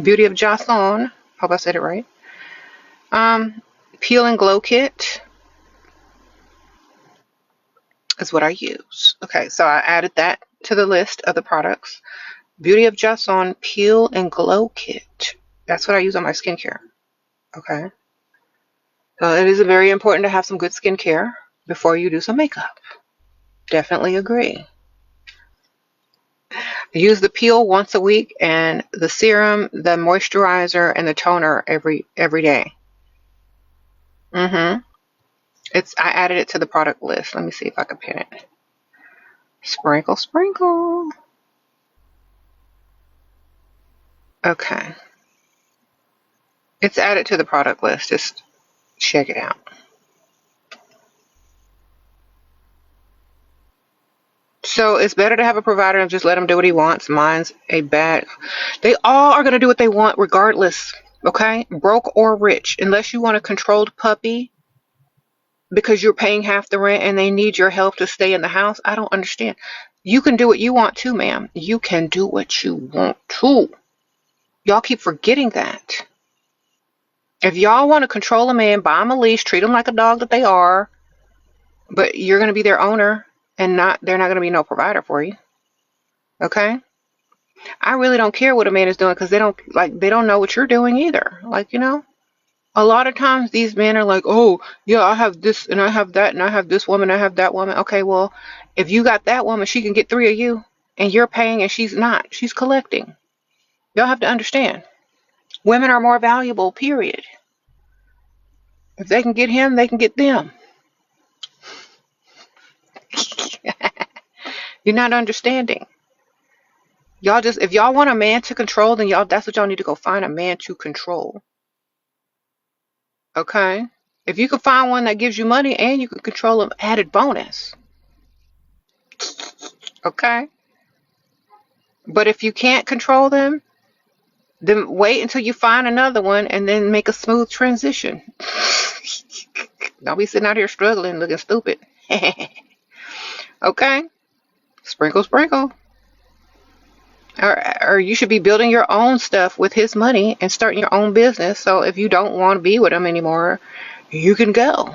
A: Beauty of Jocelyn. Hope I said it right. Peel and Glow Kit is what I use. Okay, so I added that to the list of the products. Beauty of Jocelyn Peel and Glow Kit. That's what I use on my skincare. Okay. So it is very important to have some good skincare before you do some makeup. Definitely agree. Use the peel once a week and the serum, the moisturizer, and the toner every day. I added it to the product list. Let me see if I can pin it. Sprinkle, sprinkle. Okay. It's added to the product list. Just check it out. So it's better to have a provider and just let him do what he wants. Mine's a bad. They all are going to do what they want regardless. Okay? Broke or rich. Unless you want a controlled puppy because you're paying half the rent and they need your help to stay in the house. I don't understand. You can do what you want too, ma'am. You can do what you want too. Y'all keep forgetting that. If y'all want to control a man, buy him a leash, treat him like a dog that they are, but you're going to be their owner and they're not going to be no provider for you. Okay? I really don't care what a man is doing because they don't know what you're doing either. A lot of times these men are like, oh, yeah, I have this and I have that and I have this woman, I have that woman. Okay, well, if you got that woman, she can get 3 of you and you're paying and she's not. She's collecting. Y'all have to understand. Women are more valuable, period. If they can get him, they can get them. You're not understanding. If y'all want a man to control, then that's what y'all need to go find, a man to control. Okay? If you can find one that gives you money and you can control them, added bonus. Okay? But if you can't control them, then wait until you find another one and then make a smooth transition. Don't be sitting out here struggling, looking stupid. Okay? Sprinkle, sprinkle. Or you should be building your own stuff with his money and starting your own business. So if you don't want to be with him anymore, you can go.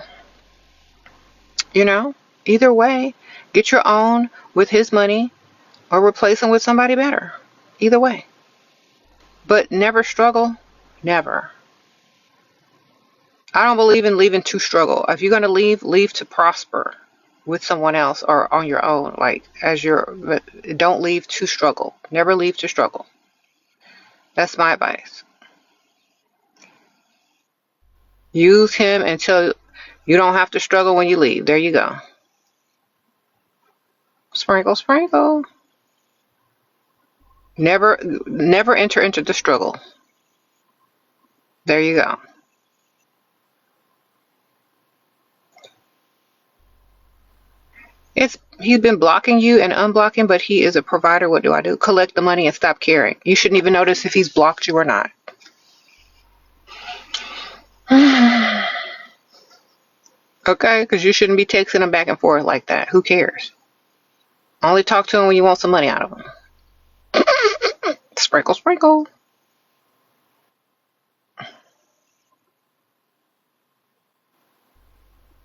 A: Either way, get your own with his money or replace him with somebody better. Either way. But never struggle. Never. I don't believe in leaving to struggle. If you're going to leave to prosper with someone else or on your own. Don't leave to struggle. Never leave to struggle. That's my advice. Use him until you don't have to struggle when you leave. There you go. Sprinkle, sprinkle. Never enter into the struggle. There you go. He's been blocking you and unblocking, but he is a provider. What do I do? Collect the money and stop caring. You shouldn't even notice if he's blocked you or not. Okay? Because you shouldn't be texting him back and forth like that. Who cares? Only talk to him when you want some money out of him. Sprinkle, sprinkle.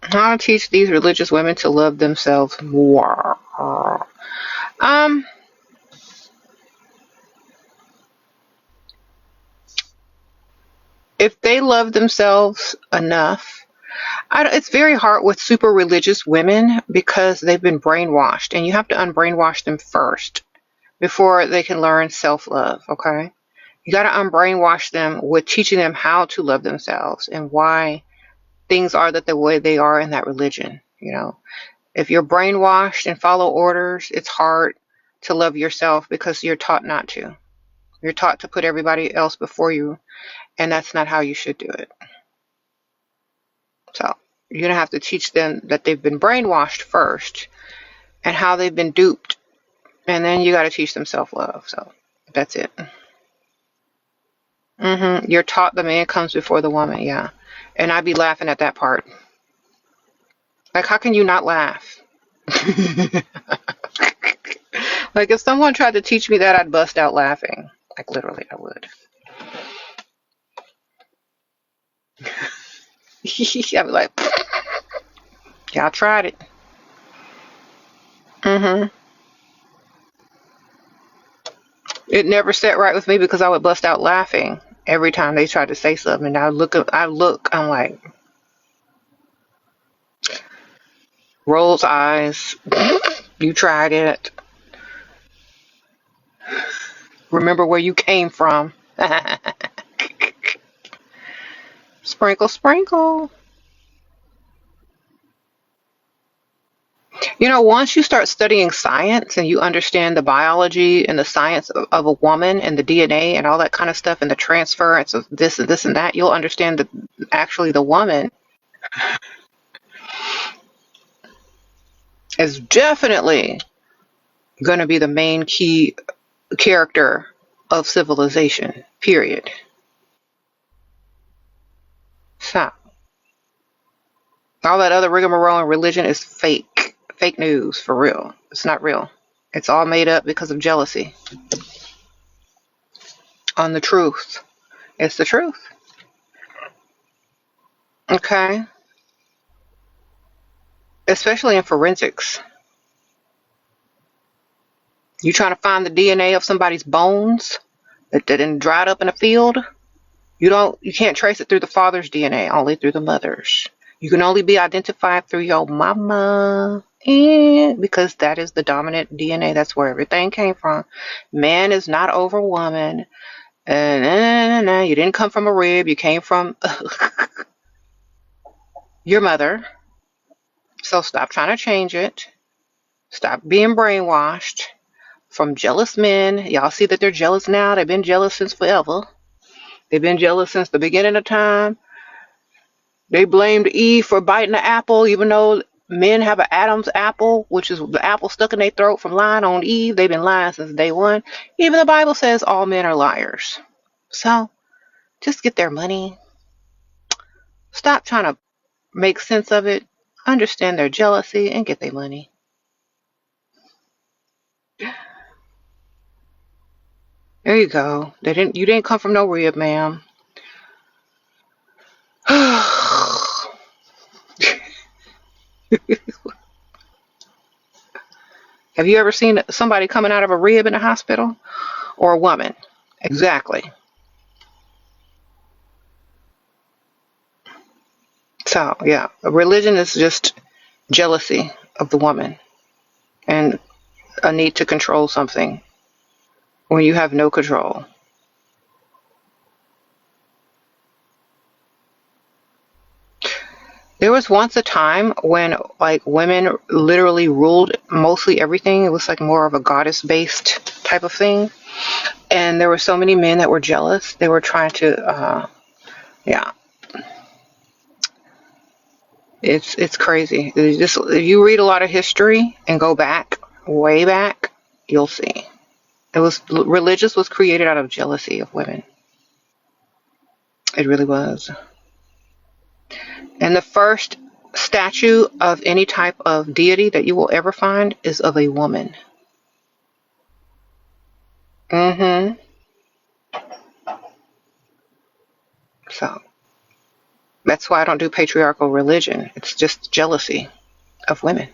A: How to teach these religious women to love themselves more. Um, if they love themselves enough, it's very hard with super religious women because they've been brainwashed, and you have to unbrainwash them first before they can learn self-love. Okay, you got to unbrainwash them with teaching them how to love themselves and why things are that the way they are in that religion. If you're brainwashed and follow orders, it's hard to love yourself because you're taught not to. You're taught to put everybody else before you, and that's not how you should do it. So you're going to have to teach them that they've been brainwashed first and how they've been duped, and then you got to teach them self-love. So that's it. You're taught the man comes before the woman, yeah. And I'd be laughing at that part. Like, how can you not laugh? Like, if someone tried to teach me that, I'd bust out laughing. Like, literally, I would. I'd be like, yeah, I tried it. hmm It never sat right with me because I would bust out laughing every time they tried to say something. And I'm like, rolls eyes. You tried it. Remember where you came from. Sprinkle, sprinkle. Once you start studying science and you understand the biology and the science of a woman and the DNA and all that kind of stuff and the transference of this and this and that, you'll understand that actually the woman is definitely going to be the main key character of civilization, period. So, all that other rigmarole in religion is fake. Fake news, for real. It's not real. It's all made up because of jealousy on the truth. It's the truth. Okay? Especially in forensics. You trying to find the DNA of somebody's bones that didn't dried up in a field? You can't trace it through the father's DNA, only through the mother's. You can only be identified through your mama. And because that is the dominant DNA, that's where everything came from. Man is not over woman. You didn't come from a rib, you came from your mother. So stop trying to change it. Stop being brainwashed from jealous men. Y'all see that they're jealous now? They've been jealous since forever. They've been jealous since the beginning of time. They blamed Eve for biting the apple, even though men have an Adam's apple, which is the apple stuck in their throat from lying on Eve. They've been lying since day one. Even the Bible says all men are liars. So just get their money. Stop trying to make sense of it. Understand their jealousy and get their money. There you go. You didn't come from no rib, ma'am. Have you ever seen somebody coming out of a rib in a hospital? Or a woman? Exactly. So, yeah, religion is just jealousy of the woman and a need to control something when you have no control. There was once a time when like women literally ruled mostly everything. It was like more of a goddess based type of thing. And there were so many men that were jealous. They were trying to yeah, it's crazy. If you read a lot of history and go back, way back, you'll see. Religious was created out of jealousy of women. It really was. And the first statue of any type of deity that you will ever find is of a woman. So That's why I don't do patriarchal religion. It's just jealousy of women.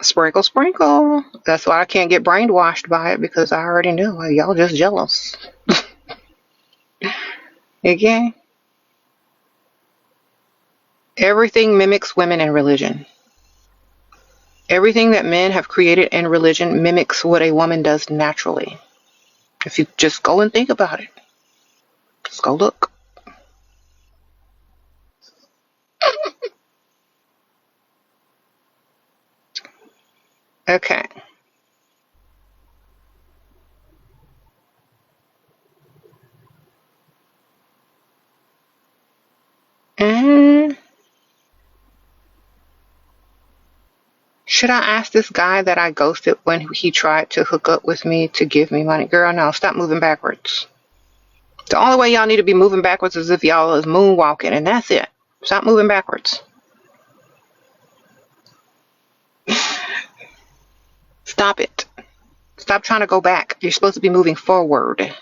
A: Sprinkle, sprinkle. That's why I can't get brainwashed by it, because I already know, like, y'all just jealous. Okay? Everything mimics women in religion. Everything that men have created in religion mimics what a woman does naturally. If you just go and think about it, just go look. Okay. And should I ask this guy that I ghosted when he tried to hook up with me to give me money? Girl, no, stop moving backwards. The only way y'all need to be moving backwards is if y'all is moonwalking, and that's it. Stop moving backwards. Stop it. Stop trying to go back. You're supposed to be moving forward.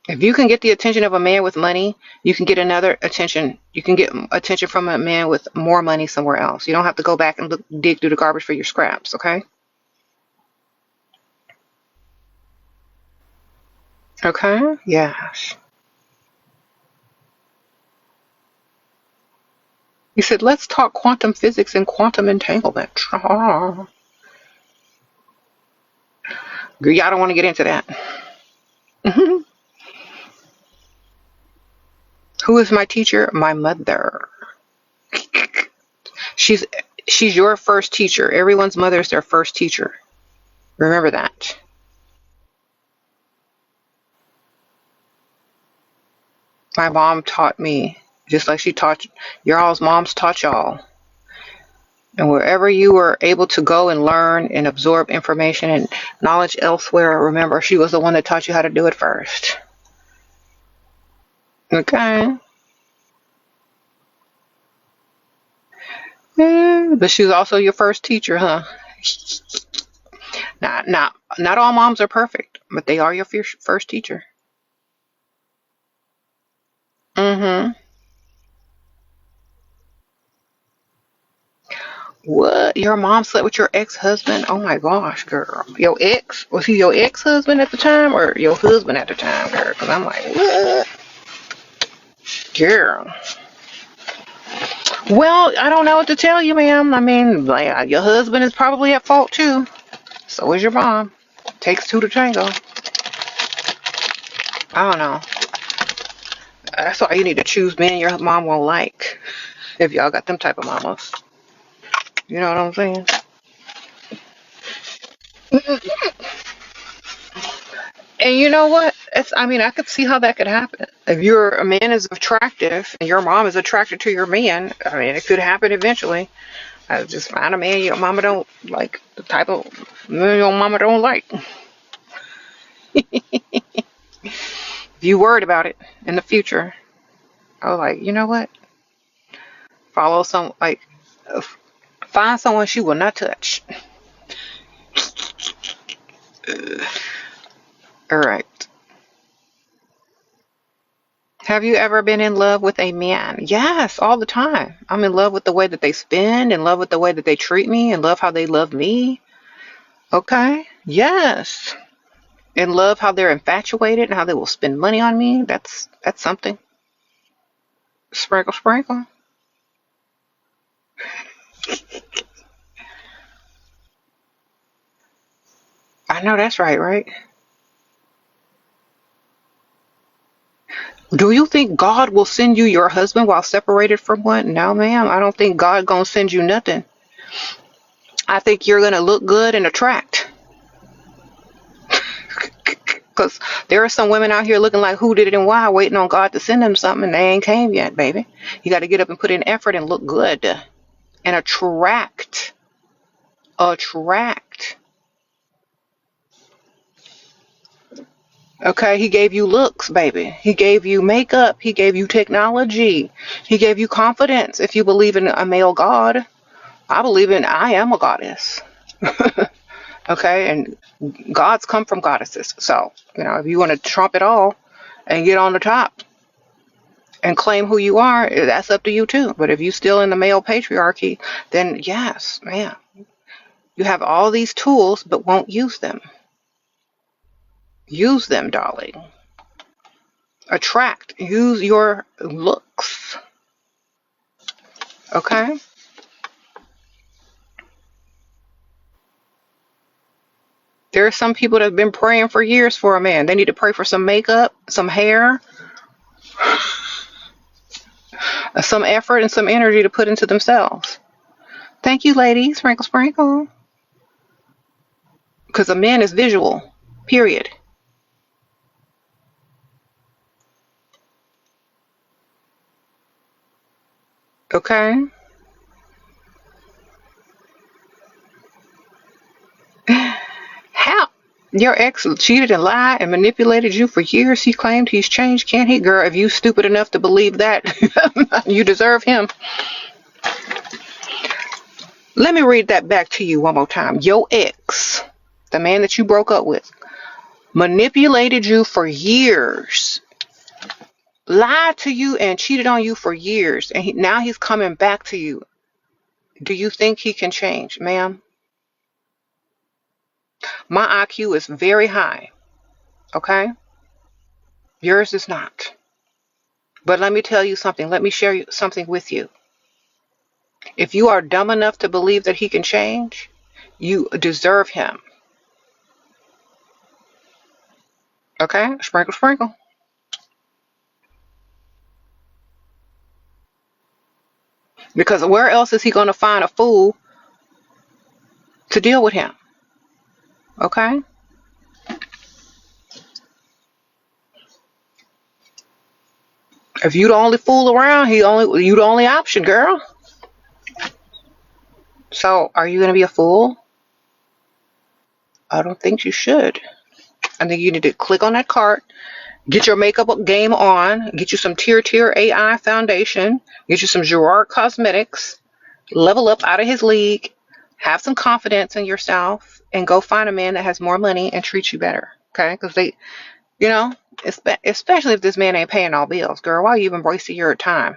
A: If you can get the attention of a man with money, you can get another attention. You can get attention from a man with more money somewhere else. You don't have to go back and dig through the garbage for your scraps, okay? Okay? Yes. He said, let's talk quantum physics and quantum entanglement. Y'all don't want to get into that. Who is my teacher? My mother. She's your first teacher. Everyone's mother is their first teacher. Remember that. My mom taught me, just like she taught y'all's moms taught y'all. And wherever you were able to go and learn and absorb information and knowledge elsewhere, remember, she was the one that taught you how to do it first. Okay? Yeah, but she was also your first teacher, huh? Not all moms are perfect, but they are your first teacher. Mm-hmm. What? Your mom slept with your ex-husband? Oh my gosh, girl. Your ex? Was he your ex-husband at the time or your husband at the time, girl? Because I'm like, what? Girl. Well, I don't know what to tell you, ma'am. I mean, like, your husband is probably at fault too. So is your mom. Takes two to tango. I don't know. That's why you need to choose men your mom won't like. If y'all got them type of mamas. You know what I'm saying? And you know what? I could see how that could happen. If a man is attractive and your mom is attracted to your man, I mean, it could happen eventually. I just find a man your mama don't like, the type of man your mama don't like. If you worried about it in the future, I was like, you know what? Uh, find someone she will not touch. All right. Have you ever been in love with a man? Yes, all the time. I'm in love with the way that they spend, in love with the way that they treat me, in love how they love me. Okay? Yes. In love how they're infatuated and how they will spend money on me. That's something. Sprinkle, sprinkle. I know that's right, right? Do you think God will send you your husband while separated from one? No, ma'am. I don't think God gonna send you nothing. I think you're gonna look good and attract. Because there are some women out here looking like who did it and why, waiting on God to send them something, and they ain't came yet, baby. You got to get up and put in effort and look good and attract. Attract. Okay, he gave you looks, baby. He gave you makeup. He gave you technology. He gave you confidence. If you believe in a male god, I am a goddess. Okay, and gods come from goddesses. So, if you want to trump it all, and get on the top and claim who you are, that's up to you too. But if you're still in the male patriarchy, then yes, man, you have all these tools but won't use them. Use them, darling. Attract. Use your looks. Okay? There are some people that have been praying for years for a man. They need to pray for some makeup, some hair, some effort, and some energy to put into themselves. Thank you, ladies. Sprinkle, sprinkle. Because a man is visual. Period. Okay? How? Your ex cheated and lied and manipulated you for years. He claimed he's changed. Can't he, girl? If you stupid enough to believe that, you deserve him. Let me read that back to you one more time. Your ex, the man that you broke up with, manipulated you for years, lied to you and cheated on you for years, and now he's coming back to you. Do you think he can change, ma'am? My IQ is very high, okay? Yours is not. But let me tell you something. Let me share something with you. If you are dumb enough to believe that he can change, you deserve him. Okay? Sprinkle, sprinkle. Because where else is he going to find a fool to deal with him? Okay? If you the only fool around, you the only option, girl. So, are you going to be a fool? I don't think you should. I think you need to click on that cart, get your makeup game on, get you some Tier AI foundation, get you some Gerard Cosmetics, level up out of his league, have some confidence in yourself, and go find a man that has more money and treats you better. Okay? Because they, you know, especially if this man ain't paying all bills, girl, why are you even wasting your time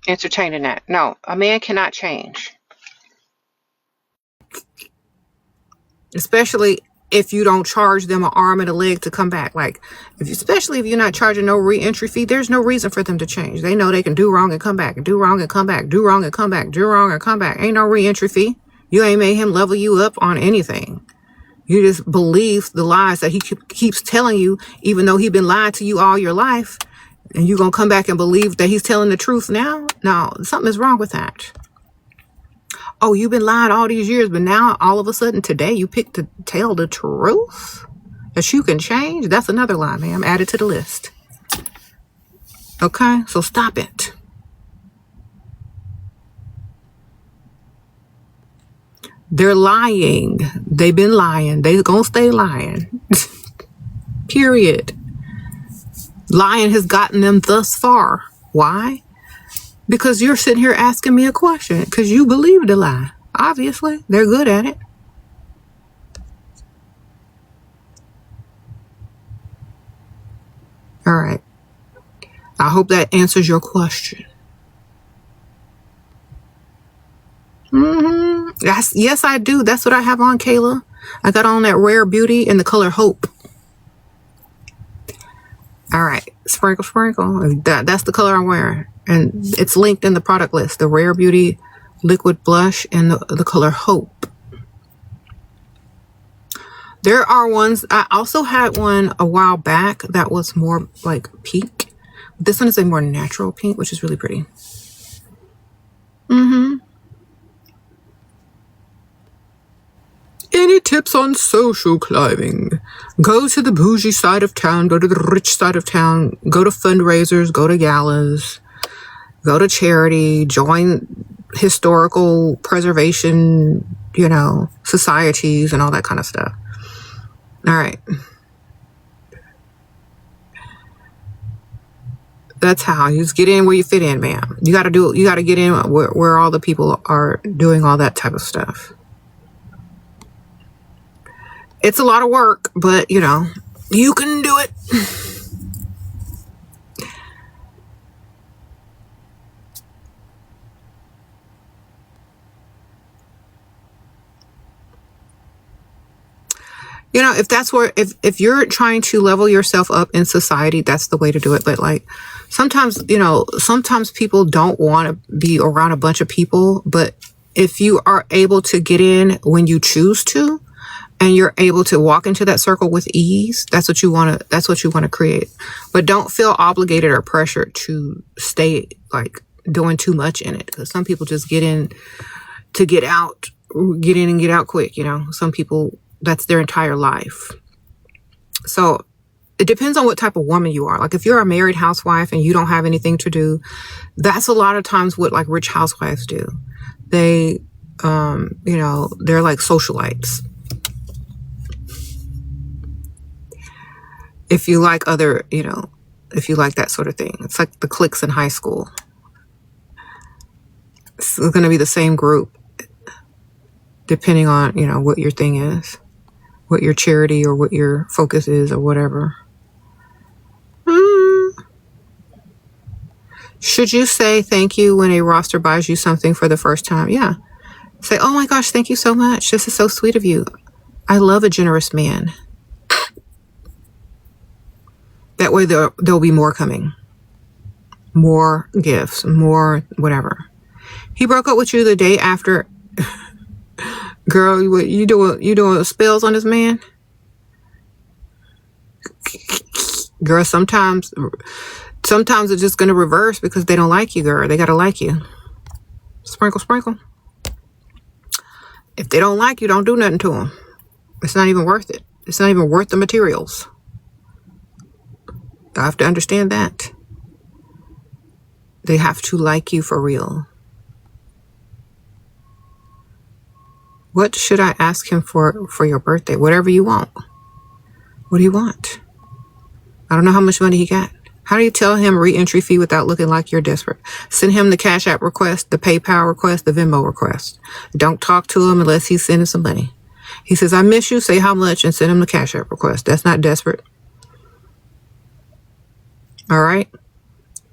A: entertaining that? No, a man cannot change. Especially if you don't charge them an arm and a leg to come back. Like, especially if you're not charging no re-entry fee, there's no reason for them to change. They know they can do wrong and come back, and do wrong and come back, do wrong and come back, do wrong and come back. Ain't no re-entry fee. You ain't made him level you up on anything. You just believe the lies that he keeps telling you, even though he's been lying to you all your life, and you're going to come back and believe that he's telling the truth now? No, something is wrong with that. Oh, you've been lying all these years, but now all of a sudden today you pick to tell the truth? That you can change? That's another lie, ma'am. Add it to the list. Okay? So stop it. They're lying. They've been lying. They're going to stay lying. Period. Lying has gotten them thus far. Why? Because you're sitting here asking me a question. Because you believe the lie. Obviously. They're good at it. All right. I hope that answers your question. Yes, I do. That's what I have on, Kayla. I got on that Rare Beauty in the color Hope. All right. Sprinkle, sprinkle. That's the color I'm wearing. And it's linked in the product list. The Rare Beauty Liquid Blush and the color Hope. There are ones. I also had one a while back that was more like pink. This one is a more natural pink, which is really pretty. Any tips on social climbing? Go to the bougie side of town, go to the rich side of town, go to fundraisers, go to galas, go to charity, join historical preservation, societies and all that kind of stuff. All right. That's how you just get in where you fit in, ma'am. You got to get in where all the people are doing all that type of stuff. It's a lot of work, but you can do it. You know, if that's where, if you're trying to level yourself up in society, that's the way to do it. But like sometimes, you know, sometimes people don't want to be around a bunch of people. But if you are able to get in when you choose to, and you're able to walk into that circle with ease, that's what you want to, that's what you want to create. But don't feel obligated or pressured to stay like doing too much in it. Because some people just get in to get out, get in and get out quick. You know, some people, that's their entire life. So it depends on what type of woman you are. Like if you're a married housewife and you don't have anything to do, that's a lot of times what like rich housewives do. They, you know, they're like socialites. If you like other, you know, if you like that sort of thing, it's like the cliques in high school. It's going to be the same group depending on, you know, what your thing is. What your charity or what your focus is or whatever. Should you say thank you when a roster buys you something for the first time? Yeah. Say, oh my gosh, thank you so much. This is so sweet of you. I love a generous man. That way there'll be more coming. More gifts, more whatever. He broke up with you the day after. Girl, you doing spells on this man? Girl, sometimes it's just going to reverse because they don't like you, girl. They got to like you. Sprinkle, sprinkle. If they don't like you, don't do nothing to them. It's not even worth it. It's not even worth the materials. I have to understand that. They have to like you for real. What should I ask him for your birthday? Whatever you want. What do you want? I don't know how much money he got. How do you tell him re-entry fee without looking like you're desperate? Send him the Cash App request, the PayPal request, the Venmo request. Don't talk to him unless he's sending some money. He says, I miss you, say how much, and send him the Cash App request. That's not desperate. All right?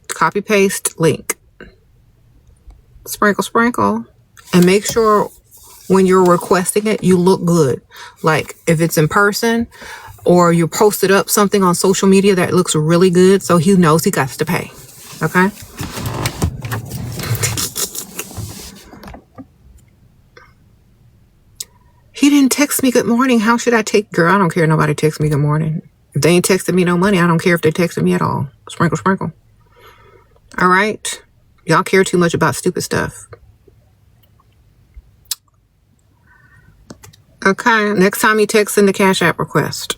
A: Copy, paste, link. Sprinkle, sprinkle. And make sure when you're requesting it, you look good. Like if it's in person or you posted up something on social media that looks really good so he knows he got to pay. Okay? He didn't text me good morning. How should I take? Girl, I don't care. Nobody texts me good morning. If they ain't texting me no money, I don't care if they texted me at all. Sprinkle, sprinkle. All right? Y'all care too much about stupid stuff. Okay, next time he texts in the Cash App request.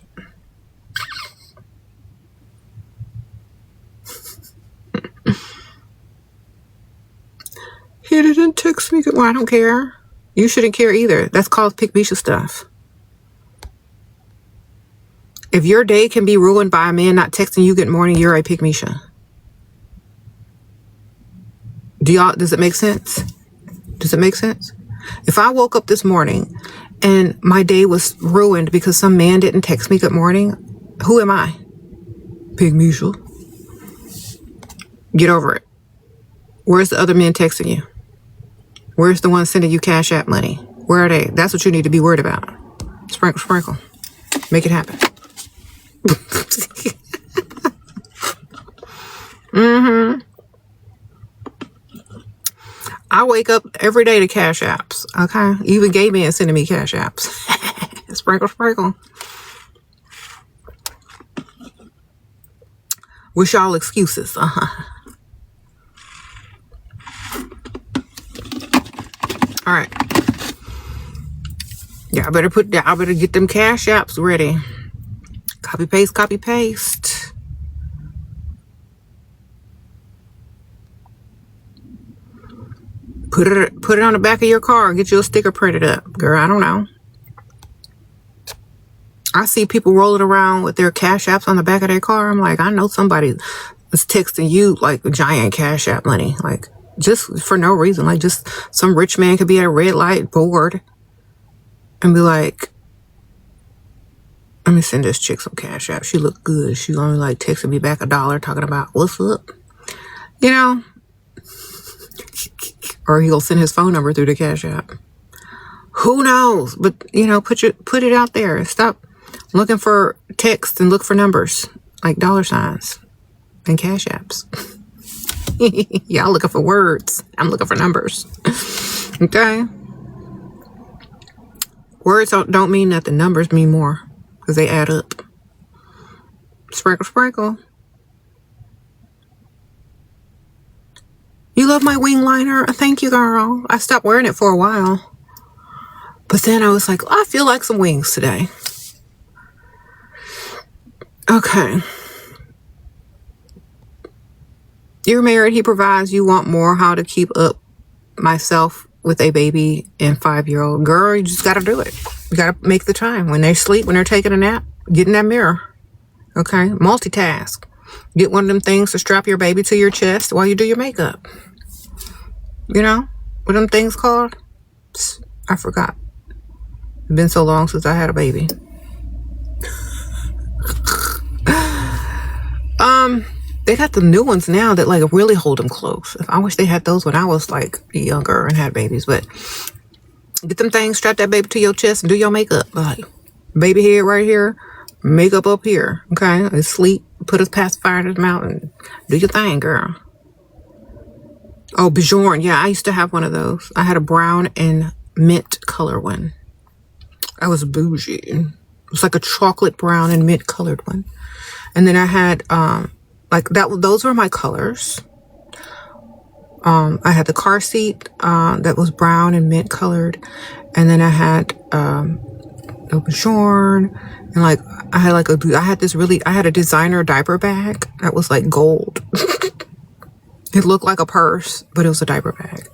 A: He didn't text me. Well, I don't care. You shouldn't care either. That's called Pick Misha stuff. If your day can be ruined by a man not texting you good morning, you're a Pick Misha. Does it make sense? Does it make sense? If I woke up this morning and my day was ruined because some man didn't text me good morning, who am I? Pig Misha. Get over it. Where's the other men texting you? Where's the one sending you Cash App money? Where are they? That's what you need to be worried about. Sprinkle, sprinkle. Make it happen. Mm-hmm. I wake up every day to Cash Apps. Okay? Even gay men sending me Cash Apps. Sprinkle, sprinkle. Wish y'all excuses. All right. Yeah, I better get them Cash Apps ready. Copy, paste, copy, paste. Put it on the back of your car. Get you a sticker printed up. Girl, I don't know. I see people rolling around with their Cash Apps on the back of their car. I'm like, I know somebody is texting you like giant Cash App money. Like, just for no reason. Like, just some rich man could be at a red light bored and be like, let me send this chick some Cash App. She look good. She only like texting me back $1 talking about what's up. You know? Or he'll send his phone number through the Cash App. Who knows? But, you know, put it out there. Stop looking for text and look for numbers like dollar signs and cash apps. Y'all looking for words. I'm looking for numbers. Okay. Words don't mean nothing. Numbers mean more because they add up. Sprinkle, sprinkle. You love my wing liner? Thank you, girl. I stopped wearing it for a while. But then I was like, I feel like some wings today. Okay. You're married, he provides, you want more. How to keep up myself with a baby and 5-year-old. Girl, you just got to do it. You got to make the time. When they sleep, when they're taking a nap, get in that mirror. Okay? Multitask. Get one of them things to strap your baby to your chest while you do your makeup. You know? What them things called? I forgot. It's been so long since I had a baby. They got the new ones now that like really hold them close. I wish they had those when I was like younger and had babies. But get them things, strap that baby to your chest and do your makeup. Like baby head right here, makeup up here. Okay, and sleep. Put a pacifier in his mouth and do your thing, girl. Oh, Bjorn. Yeah, I used to have one of those. I had a brown and mint color one. I was bougie. It was like a chocolate brown and mint colored one. And then I had like that. Those were my colors. I had the car seat that was brown and mint colored, and then I had a Bjorn, and like I had a designer diaper bag that was like gold. It looked like a purse, but it was a diaper bag.